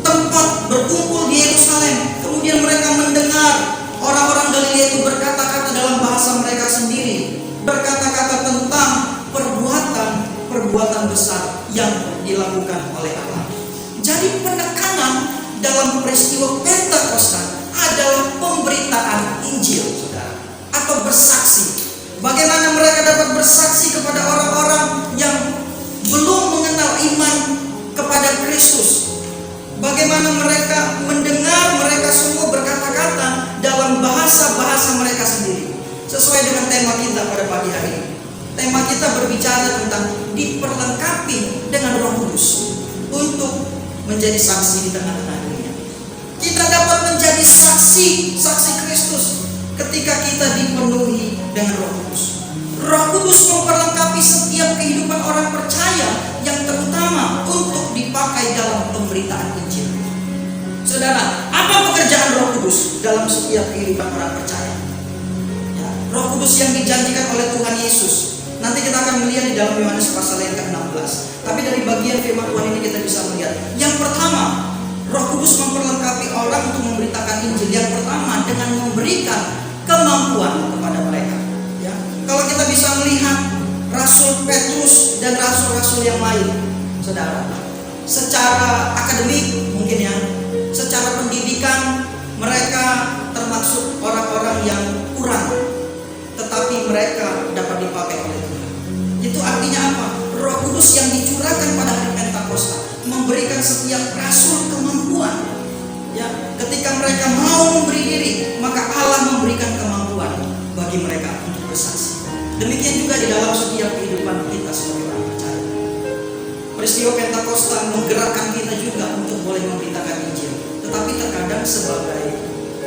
tempat berkumpul di Yerusalem, kemudian mereka mendengar orang-orang Galilea itu berkata-kata dalam bahasa mereka sendiri, berkata-kata tentang perbuatan besar yang dilakukan oleh Allah. Jadi penekanan dalam peristiwa Pentakosta adalah pemberitaan Injil, saudara, atau bersaksi. Bagaimana mereka dapat bersaksi kepada orang-orang yang belum mengenal iman kepada Kristus. Bagaimana mereka mendengar mereka semua berkata-kata dalam bahasa-bahasa mereka sendiri. Sesuai dengan tema kita pada pagi hari ini. Tema kita berbicara tentang diperlengkapi dengan Roh Kudus untuk menjadi saksi di tengah-tengah dunia. Kita dapat menjadi saksi Kristus ketika kita dipenuhi dengan Roh Kudus. Roh Kudus memperlengkapi setiap kehidupan orang percaya yang terutama untuk dipakai dalam pemberitaan Injil. Saudara, apa pekerjaan Roh Kudus dalam setiap kehidupan orang percaya? Ya, Roh Kudus yang dijanjikan oleh Tuhan Yesus. Nanti kita akan melihat di dalam Yohanes pasal yang ke-16. Tapi dari bagian firman Tuhan ini kita bisa melihat. Yang pertama, Roh Kudus memperlengkapi orang untuk memberitakan Injil. Yang pertama dengan memberikan kemampuan kepada mereka. Ya, kalau kita bisa melihat Rasul Petrus dan rasul-rasul yang lain, saudara, secara akademik mungkin ya, secara pendidikan mereka termasuk orang-orang yang kurang, tetapi mereka dapat dipakai oleh Tuhan. Itu artinya apa? Roh Kudus yang dicurahkan pada hari Pentakosta memberikan setiap rasul kemampuan. Ya, ketika mereka mau memberi diri, maka Allah memberikan kemampuan bagi mereka untuk bersaksi. Demikian juga di dalam setiap kehidupan kita sebagai orang percaya. Peristiwa Pentakosta menggerakkan kita juga untuk boleh memberitakan Injil. Tetapi terkadang sebagai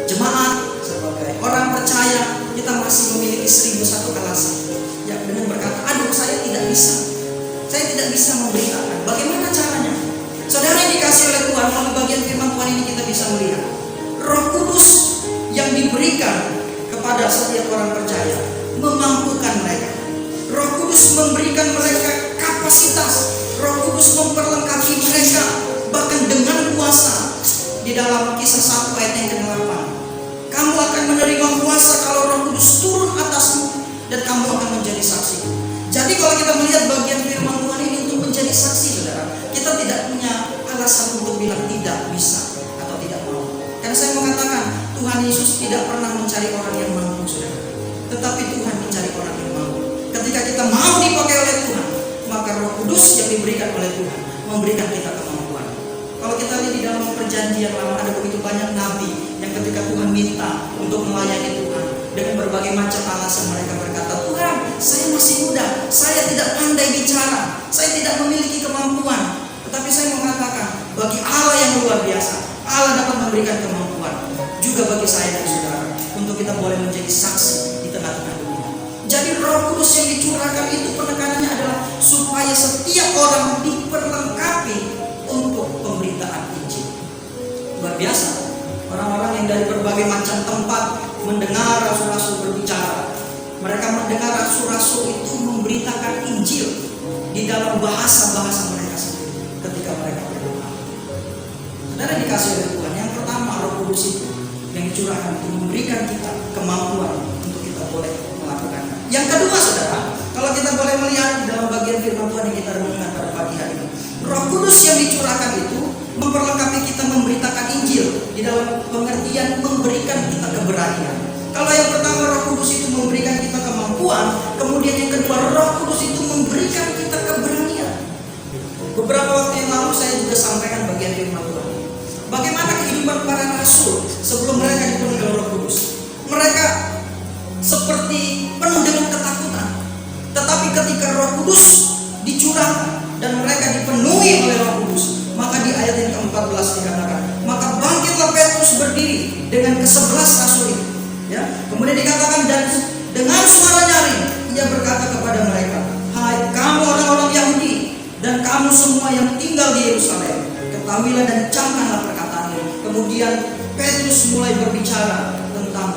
jemaat, sebagai orang percaya, kita masih memiliki 1001 alasan. Ya, dengan berkata, aduh saya tidak bisa memberitakan. Bagaimana caranya? Saudara yang dikasih oleh Tuhan, melalui bagian firman Tuhan ini kita bisa melihat Roh Kudus yang diberikan kepada setiap orang percaya memampukan mereka. Roh Kudus memberikan mereka kapasitas. Roh Kudus memperlengkapi mereka bahkan dengan kuasa. Di dalam Kisah 1 ayat yang ke-8, kamu akan menerima kuasa kalau Roh Kudus turun atasmu dan kamu akan menjadi saksi. Jadi kalau kita melihat bagian firman Tuhan ini untuk menjadi saksi, saudara, kita tidak punya alasan untuk bilang tidak bisa atau tidak mau. Karena saya mau katakan, Tuhan Yesus tidak pernah mencari orang yang mampu, saudara, tetapi Tuhan mencari orang yang mau. Ketika kita mau dipakai oleh Tuhan, maka Roh Kudus yang diberikan oleh Tuhan memberikan kita kemampuan. Kalau kita lihat di dalam perjanjian lama, ada begitu banyak nabi yang ketika Tuhan minta untuk melayani Tuhan, dengan berbagai macam alasan mereka berkata, Tuhan, saya masih muda, saya tidak pandai bicara, saya tidak memiliki kemampuan. Tetapi saya mengatakan, bagi Allah yang luar biasa, Allah dapat memberikan kemampuan juga bagi saya dan saudara untuk kita boleh menjadi saksi di tengah-tengah dunia. Jadi Roh Kudus yang dicurahkan itu penekanannya adalah supaya setiap orang diperlengkapi untuk pemberitaan Injil. Luar biasa, orang-orang yang dari berbagai macam tempat mendengar rasul-rasul berbicara. Mereka mendengar rasul-rasul itu memberitakan Injil di dalam bahasa-bahasa mereka sendiri ketika mereka berdoa. Saudara dikasih oleh Tuhan, yang pertama Roh Kudus itu yang dicurahkan untuk memberikan kita kemampuan untuk kita boleh melakukan. Yang kedua, saudara, kalau kita boleh melihat dalam bagian firman Tuhan yang kita renungkan pada pagi hari ini, Roh Kudus yang dicurahkan itu memperlengkapi kita memberitakan Injil di dalam pengertian memberikan kita keberanian. Kalau yang pertama Roh Kudus itu memberikan kita kemampuan, kemudian yang kedua Roh Kudus itu memberikan kita keberanian. Beberapa waktu yang lalu saya juga sampaikan bagian firman Tuhan. Bagaimana kehidupan para rasul sebelum mereka dipenuhi oleh Roh Kudus. Mereka seperti penuh dengan ketakutan. Tetapi ketika Roh Kudus dicurahkan dan mereka dipenuhi oleh Roh Kudus, maka di ayat yang ke-14 dikatakan, maka bangkitlah Petrus berdiri dengan ke-11 rasul itu. Ya, kemudian dikatakan, dan dengan suara nyaring ia berkata kepada mereka, hai kamu orang-orang Yahudi dan kamu semua yang tinggal di Yerusalem, ketahuilah dan camkanlah perkataan ini. Kemudian Petrus mulai berbicara tentang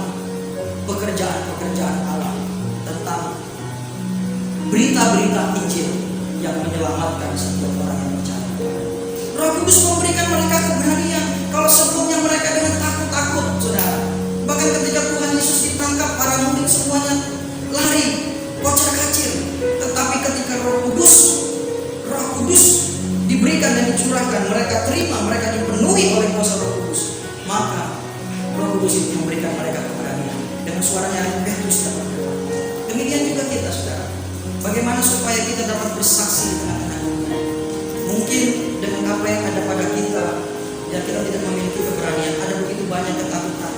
pekerjaan-pekerjaan Allah, tentang berita-berita Injil yang menyelamatkan setiap orang yang percaya. Roh Kudus memberikan mereka keberanian. Kalau sebelumnya mereka dengan takut-takut, saudara, bahkan ketika Tuhan Yesus ditangkap, para murid semuanya lari, kocar-kacir. Tetapi ketika Roh Kudus diberikan dan dicurahkan, mereka terima, mereka dipenuhi oleh kuasa Roh Kudus, maka Roh Kudus itu memberikan mereka keberanian. Dengan suaranya Petrus dapat berkata. Demikian juga kita, saudara. Bagaimana supaya kita dapat bersaksi di tengah-tengah dunia? Mungkin dengan apa yang ada pada kita, ya kita tidak memiliki keberanian. Ada begitu banyak ketakutan.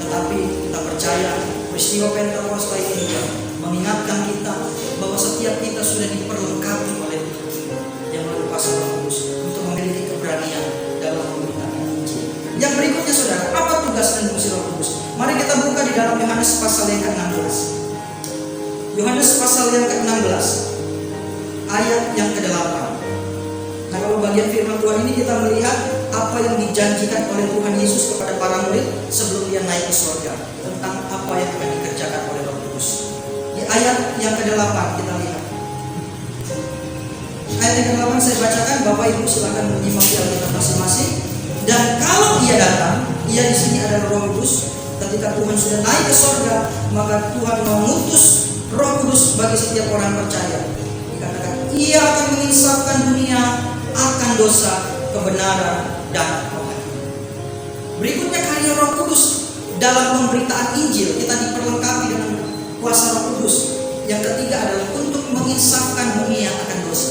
Tetapi kita percaya peristiwa Pentakosta ini mengingatkan kita bahwa setiap kita sudah diperlengkapi oleh Tuhan yang melalui kuasa Roh Kudus untuk memiliki keberanian pasal yang ke-16 ayat yang ke-8. Nah, kalau bagian firman Tuhan ini kita melihat apa yang dijanjikan oleh Tuhan Yesus kepada para murid sebelum dia naik ke surga, tentang apa yang akan dikerjakan oleh Roh Kudus. Di ayat yang ke-8 kita lihat. Ayat yang ke-8 saya bacakan, Bapak Ibu silakan menyimak di Alkitab masing-masing. Dan kalau ia datang, ia di sini adalah Roh Kudus. Ketika Tuhan sudah naik ke surga, maka Tuhan mengutus Roh Kudus bagi setiap orang percaya. Dikatakan ia akan menginsafkan dunia akan dosa, kebenaran, dan rohani. Berikutnya karya Roh Kudus dalam pemberitaan Injil, kita diperlengkapi dengan kuasa Roh Kudus. Yang ketiga adalah untuk menginsafkan dunia akan dosa.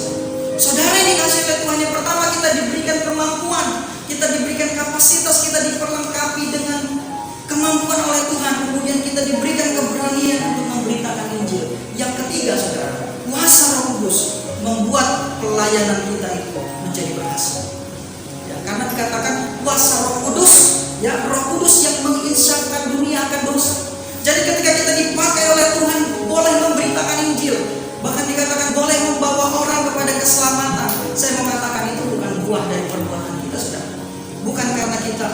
Saudara ini kasih oleh Tuhan, yang pertama kita diberikan kemampuan, kita diberikan kapasitas, kita diperlengkapi dengan kemampuan oleh Tuhan, kemudian kita diberikan keberanian untuk memberitakan Injil. Yang ketiga, saudara, kuasa Roh Kudus membuat pelayanan kita itu menjadi berhasil. Ya, karena dikatakan kuasa Roh Kudus, ya, Roh Kudus yang menginsafkan dunia akan dosa. Jadi ketika kita dipakai oleh Tuhan, boleh memberitakan Injil, bahkan dikatakan boleh membawa orang kepada keselamatan. Saya mau katakan itu bukan buah dari perbuatan kita, saudara. Bukan karena kita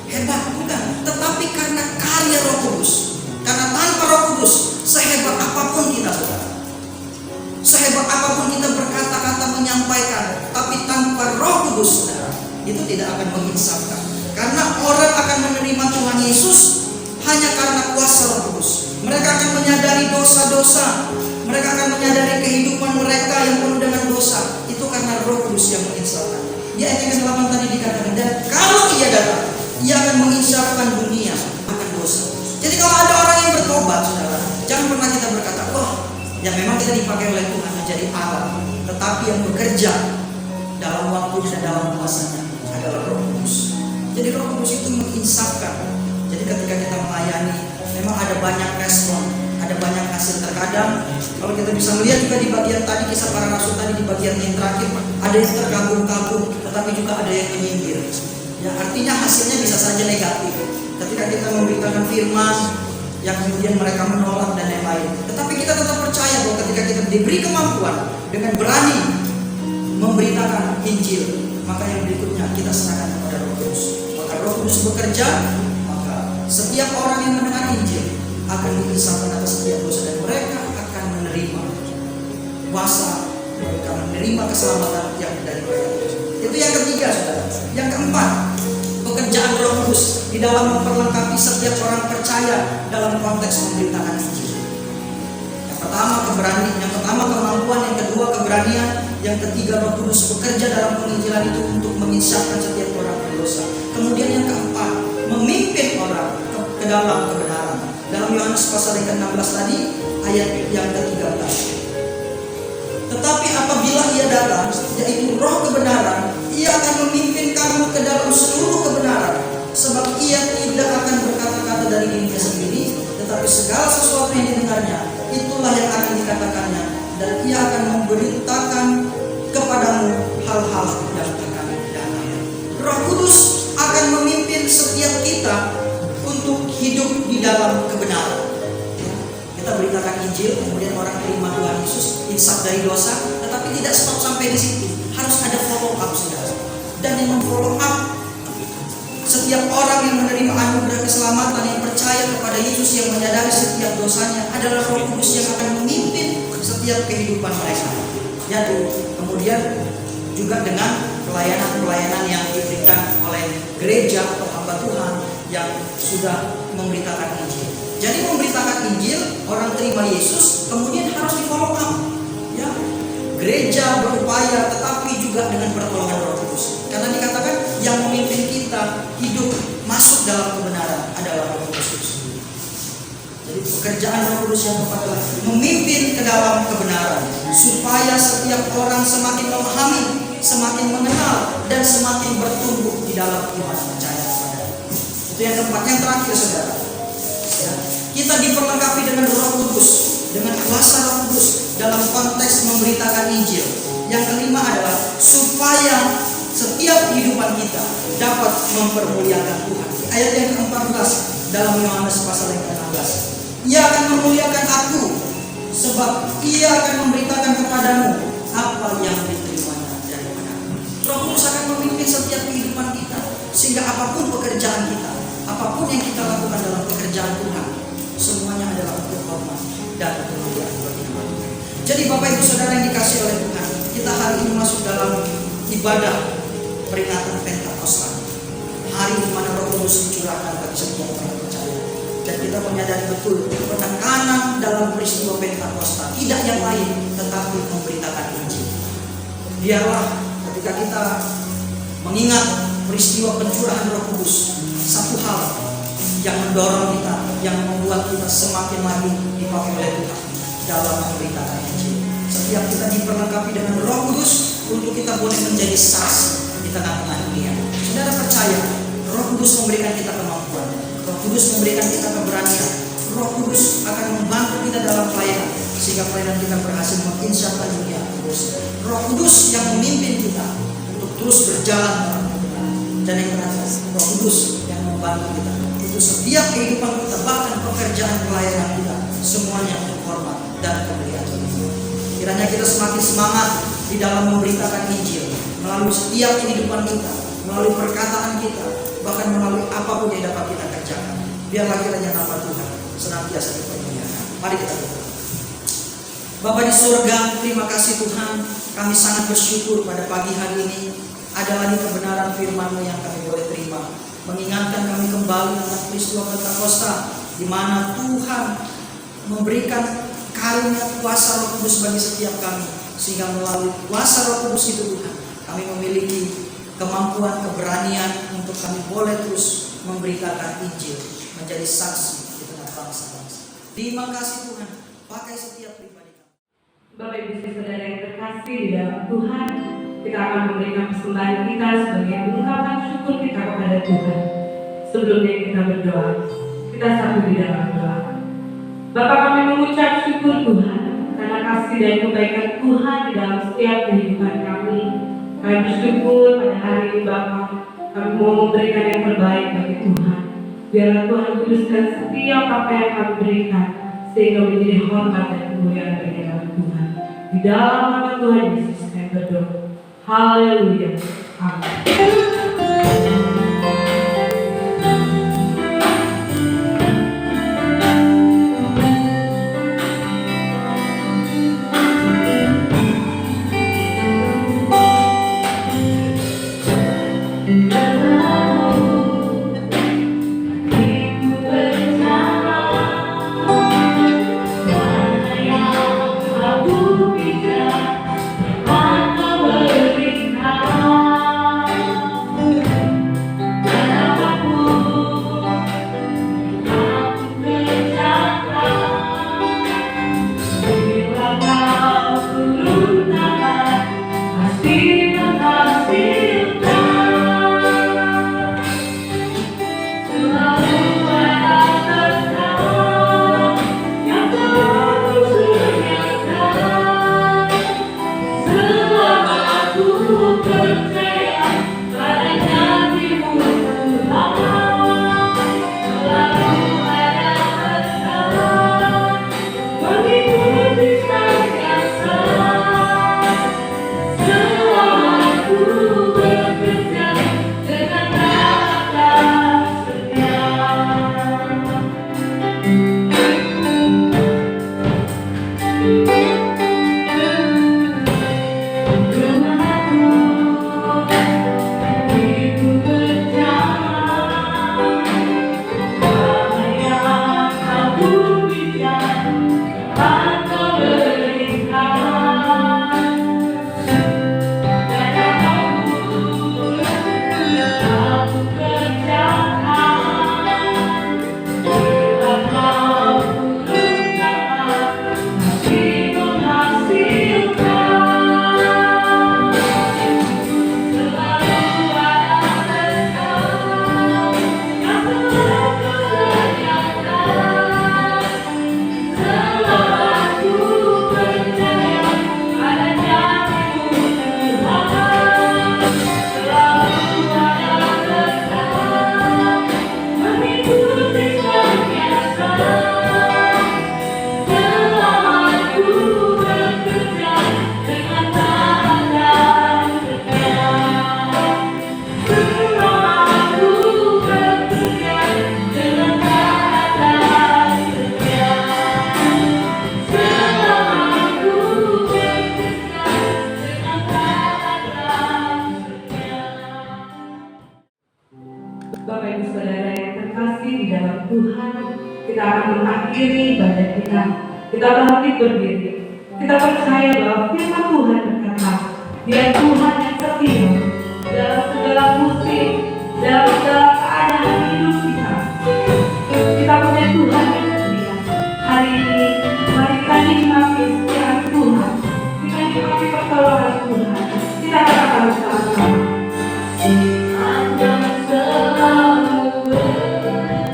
hebat, bukan, tetapi karena karya Roh Kudus. Karena tanpa Roh Kudus, sehebat apapun kita, saudara, sehebat apapun kita berkata-kata menyampaikan, tapi tanpa Roh Kudus, saudara, itu tidak akan menginsafkan. Karena orang akan menerima Tuhan Yesus hanya karena kuasa Roh Kudus. Mereka akan menyadari dosa-dosa, mereka akan menyadari kehidupan mereka yang penuh dengan dosa. Itu karena Roh Kudus yang menginsafkan. Di ayat yang ke-8 tadi dikatakan, dan kalau ia datang, ia akan menginsafkan dunia akan dosa. Jadi kalau ada orang yang bertobat, saudara, jangan pernah kita berkata, wah, ya memang kita dipakai oleh Tuhan menjadi alat, tetapi yang bekerja dalam waktunya dan dalam kuasanya adalah Roh Kudus. Jadi Roh Kudus itu menginsafkan. Jadi ketika kita melayani, memang ada banyak respon, ada banyak hasil. Terkadang kalau kita bisa melihat juga di bagian tadi kisah para rasul tadi, di bagian yang terakhir ada yang terkagum-kagum, tetapi juga ada yang menyindir. Ya, artinya hasilnya bisa saja negatif. Ketika kita memberitakan firman, yang kemudian mereka menolak dan lain-lain. Tetapi kita tetap percaya bahwa ketika kita diberi kemampuan dengan berani memberitakan Injil, maka yang berikutnya kita serahkan kepada Roh Kudus. Maka Roh Kudus bekerja, maka setiap orang yang mendengar Injil akan diinsafkan atas setiap dosa, dan mereka akan menerima kuasa, mereka menerima keselamatan yang dari mereka. Itu yang ketiga, saudara. Yang keempat, pekerjaan Roh Kudus di dalam memperlengkapi setiap orang percaya dalam konteks memberitakan Injil. Yang pertama keberanian, yang pertama kemampuan, yang kedua keberanian, yang ketiga Roh Kudus bekerja dalam penginjilan itu untuk menginsafkan setiap orang berdosa. Kemudian yang keempat, memimpin orang ke dalam kebenaran. Dalam Yohanes pasal yang ke-16 tadi, ayat yang ke-13. Tetapi apabila ia datang, yaitu Roh kebenaran, ia akan memimpin kamu ke dalam seluruh kebenaran. Sebab ia tidak akan berkata-kata dari dirinya sendiri, tetapi segala sesuatu yang didengarnya, itulah yang akan dikatakannya. Dan ia akan memberitakan kepadamu hal-hal yang akan datang. Roh Kudus akan memimpin setiap kita untuk hidup di dalam kebenaran. Kita beritakan Injil, kemudian orang terima Tuhan Yesus, insaf dari dosa, tetapi tidak stop sampai di situ. Harus ada follow up, saudara. Dan yang memfollow up setiap orang yang menerima anugerah keselamatan, yang percaya kepada Yesus, yang menyadari setiap dosanya, adalah Roh Kudus yang akan memimpin setiap kehidupan mereka. Ya, kemudian juga dengan pelayanan-pelayanan yang diberikan oleh gereja atau hamba Tuhan yang sudah memberitakan Injil. Jadi memberitakan Injil, orang terima Yesus, kemudian harus di follow up. Ya, gereja berupaya, tetapi juga dengan pertolongan Roh Kudus. Karena dikatakan yang memimpin kita hidup masuk dalam kebenaran adalah Roh Kudus itu sendiri. Jadi pekerjaan Roh Kudus yang keempat adalah memimpin ke dalam kebenaran, supaya setiap orang semakin memahami, semakin mengenal, dan semakin bertumbuh di dalam iman percaya kepada. Itu yang keempat. Yang terakhir, saudara, ya, kita diperlengkapi dengan Roh Kudus, dengan kuasa Roh Kudus dalam konteks memberitakan Injil. Yang kelima adalah supaya setiap kehidupan kita dapat mempermuliakan Tuhan. Ayat yang ke-14 dalam Yohanes pasal yang ke-16. Ia akan memuliakan aku sebab ia akan memberitakan kepadamu apa yang diterimanya daripadamu. Roh Kudus akan memimpin setiap kehidupan kita, sehingga apapun pekerjaan kita, apapun yang kita lakukan dalam pekerjaan Tuhan, semuanya adalah untuk hormat dan kemuliaan bagi nama Tuhan. Jadi Bapak Ibu Saudara yang dikasihi oleh Tuhan, kita hari ini masuk dalam ibadah peringatan Pentakosta, hari di mana Roh Kudus dicurahkan bagi setiap orang percaya. Dan kita menyadari betul penekanan dalam peristiwa Pentakosta tidak yang lain tetapi memberitakan Injil. Biarlah ketika kita mengingat peristiwa pencurahan Roh Kudus, satu hal yang mendorong kita, yang membuat kita semakin lagi dipakai oleh Tuhan dalam memberitakan Injil. Setiap kita diperlengkapi dengan Roh Kudus untuk kita boleh menjadi saksi di tengah-tengah dunia. Saudara percaya, Roh Kudus memberikan kita kemampuan, Roh Kudus memberikan kita keberanian, Roh Kudus akan membantu kita dalam pelayanan sehingga pelayanan kita berhasil menginsyaratkan dunia terus. Roh Kudus yang memimpin kita untuk terus berjalan dalam kebenaran. Dan yang terakhir, Roh Kudus yang membantu kita untuk setiap kehidupan kita, bahkan pekerjaan pelayanan kita, semuanya untuk hormat dan kemuliaan Tuhan. Kiranya kita semakin semangat di dalam memberitakan Injil melalui setiap kehidupan kita, melalui perkataan kita, bahkan melalui apapun yang dapat kita kerjakan. Biarlah kiranya nama Tuhan senantiasa dipermuliakan. Mari kita berdoa. Bapa di surga, terima kasih Tuhan, kami sangat bersyukur pada pagi hari ini ada lagi kebenaran firman-Mu yang kami boleh terima, mengingatkan kami kembali tentang peristiwa Pentakosta di mana Tuhan memberikan karunia kuasa Roh Kudus bagi setiap kami, sehingga melalui kuasa Roh Kudus itu Tuhan, kami memiliki kemampuan, keberanian untuk kami boleh terus memberitakan Injil, menjadi saksi di tengah bangsa-bangsa. Terima kasih Tuhan, pakai setiap pribadi kami. Bapak Ibu Saudara yang terkasih di dalam Tuhan, kita akan memberikan persembahan kita sebagai ungkapan syukur kita kepada Tuhan. Sebelumnya kita berdoa, kita satu di dalam doa. Bapa, kami mengucap syukur Tuhan karena kasih dan kebaikan Tuhan di dalam setiap kehidupan kami. Kami bersyukur pada hari ini Bapa, kami mau memberikan yang terbaik bagi Tuhan. Biarlah Tuhan kuduskan setiap apa yang kami berikan, sehingga menjadi hormat dan kemuliaan bagi nama Tuhan. Di dalam nama Tuhan Yesus kami berdoa. Haleluya. Amin. mengakhiri ibadah kita. Kita bangkit berdiri. Kita percaya bahwa firman Tuhan berkata, Dia Tuhan yang setia dalam segala musim, dalam segala keadaan hidup kita. Kita punya Tuhan yang setia. Hari ini, mari kita nikmati kesetiaan Tuhan. Kita nikmati pertolongan Tuhan. Kita katakan bersama-sama. Anda selalu berbagi.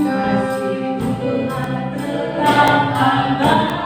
Kasih Tuhan tetap abadi.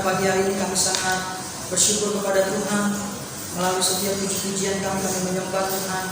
pada pagi hari ini kami sangat bersyukur kepada Tuhan. Melalui setiap puji-pujian kami menyembah Tuhan.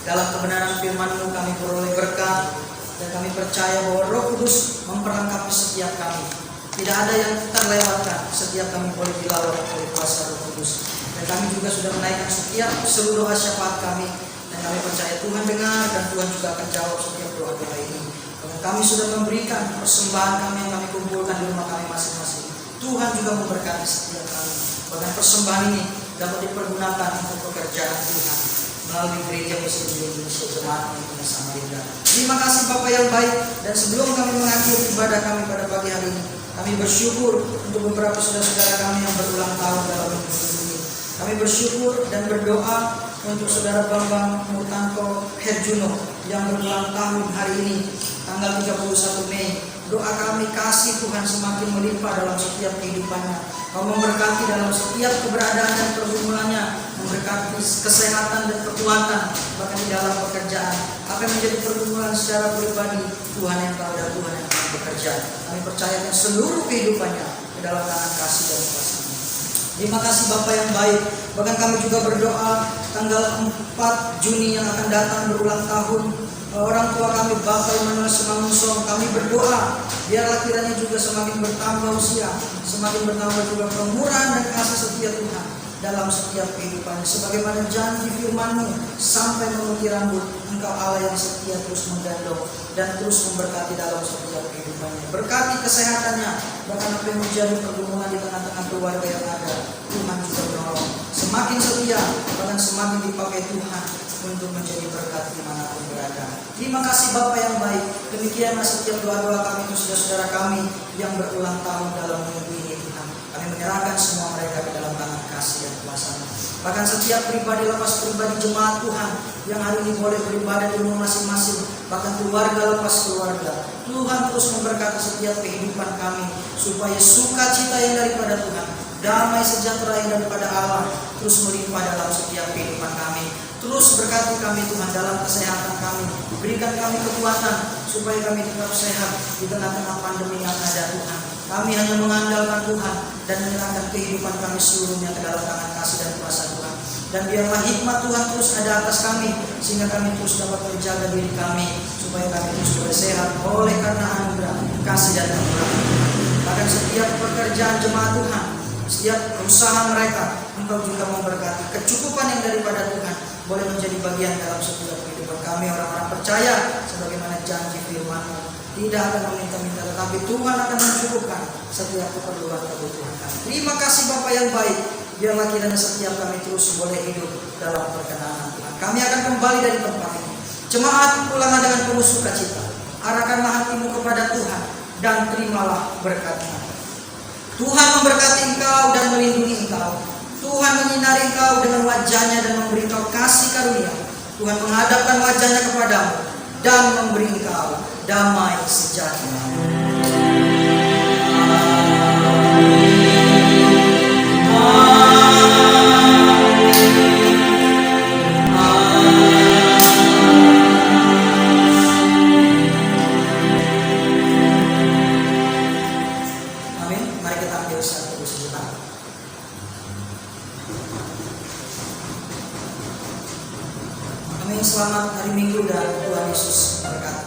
Dalam kebenaran firman-Mu kami beroleh berkat, dan kami percaya bahwa Roh Kudus memperlengkapi setiap kami. Tidak ada yang terlewatkan, setiap kami boleh dilawan oleh kuasa Roh Kudus. Dan kami juga sudah menaikkan setiap seluruh doa syafaat kami. Dan kami percaya Tuhan dengar, dan Tuhan juga akan jawab setiap doa-doa ini. Karena kami sudah memberikan persembahan kami yang kami kumpulkan di rumah kami masing-masing. Tuhan juga memberkati setiap kami. Bahkan persembahan ini dapat dipergunakan untuk pekerjaan Tuhan melalui gereja Muslim Indonesia Jemaat Pembina Samarinda. Terima kasih Bapak yang baik, dan sebelum kami mengakhiri ibadah kami pada pagi hari ini, kami bersyukur untuk beberapa saudara-saudara kami yang berulang tahun dalam minggu ini. Kami bersyukur dan berdoa untuk saudara Bambang Murtanto Herjuno yang berulang tahun hari ini, tanggal 31 Mei. Doa kami kasih Tuhan semakin melimpah dalam setiap kehidupannya. Kau memberkati dalam setiap keberadaan dan pergumulannya, memberkati kesehatan dan kekuatan, bahkan di dalam pekerjaan. Apa yang menjadi pergumulan secara pribadi, Tuhan yang tahu dan Tuhan yang akan bekerja. Kami percayakan seluruh kehidupannya ke dalam tangan kasih dan kuasa-Mu. Terima kasih Bapak yang baik. Bahkan kami juga berdoa tanggal 4 Juni yang akan datang berulang tahun orang tua kami Bapak Immanuel Simangunsong. Kami berdoa biarlah kiranya juga semakin bertambah usia, semakin bertambah juga kemurahan dan kasih setia Tuhan dalam setiap kehidupannya. Sebagaimana janji firman-Mu, sampai memutih rambut, Engkau Allah yang setia terus menggendong dan terus memberkati dalam setiap kehidupannya. Berkati kesehatannya, bahkan apa yang menjadi pergumulan di tengah-tengah keluarga yang ada, Tuhan juga menolong. Semakin setia, bahkan semakin dipakai Tuhan untuk menjadi berkat dimanapun berada. Terima kasih Bapak yang baik. Demikianlah setiap doa-doa kami untuk saudara-saudara kami yang berulang tahun dalam minggu ini, Tuhan. Kami menyerahkan semua mereka ke dalam tangan kasih dan kuasa-Mu. Bahkan setiap pribadi, lepas pribadi jemaat Tuhan yang hari ini boleh beribadah di rumah masing-masing, bahkan keluarga lepas keluarga, Tuhan terus memberkati setiap kehidupan kami, supaya sukacita yang daripada Tuhan, damai sejahtera yang daripada Allah terus melimpah dalam setiap kehidupan kami. Terus berkati kami Tuhan dalam kesehatan kami, berikan kami kekuatan supaya kami tetap sehat di tengah-tengah pandemi yang ada Tuhan. Kami hanya mengandalkan Tuhan dan menyerahkan kehidupan kami seluruhnya ke dalam tangan kasih dan kuasa Tuhan. Dan biarlah hikmat Tuhan terus ada atas kami, sehingga kami terus dapat menjaga diri kami, supaya kami terus boleh sehat oleh karena anugerah, kasih dan kemurahan Tuhan. Bahkan setiap pekerjaan jemaat Tuhan, setiap usaha mereka, Engkau juga memberkati. Kecukupan yang daripada Tuhan boleh menjadi bagian dalam setiap kehidupan kami. Orang-orang percaya sebagaimana janji firman-Mu, tidak akan meminta-minta, tetapi Tuhan akan mencukupkan setiap keperluan kebutuhan kami. Terima kasih Bapa yang baik. Biarlah kiranya setiap kami terus boleh hidup dalam perkenan Tuhan. Kami akan kembali dari tempat ini. Jemaat, pulanglah dengan penuh sukacita. Arahkanlah hatimu kepada Tuhan dan terimalah berkat-Nya. Tuhan memberkati engkau dan melindungi engkau. Tuhan menyinari engkau dengan wajah-Nya dan memberi engkau kasih karunia. Tuhan menghadapkan wajah-Nya kepadamu dan memberi engkau damai sejahtera. Amin. Mari kita ambil satu sejenak. Amin. Selamat hari Minggu dan Tuhan Yesus berkati.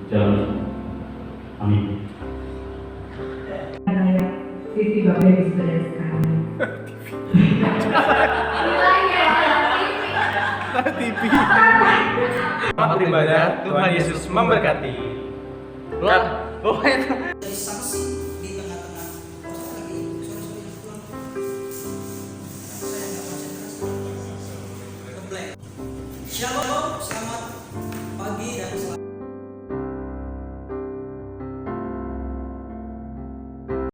Jalan. Amin. TV Bapak Ibu Saudara sekalian. Selamat beribadah, Tuhan Yesus memberkati. Jadi saksi di tengah-tengah. Saya nggak konsentrasi. Ngeblank. Shalom.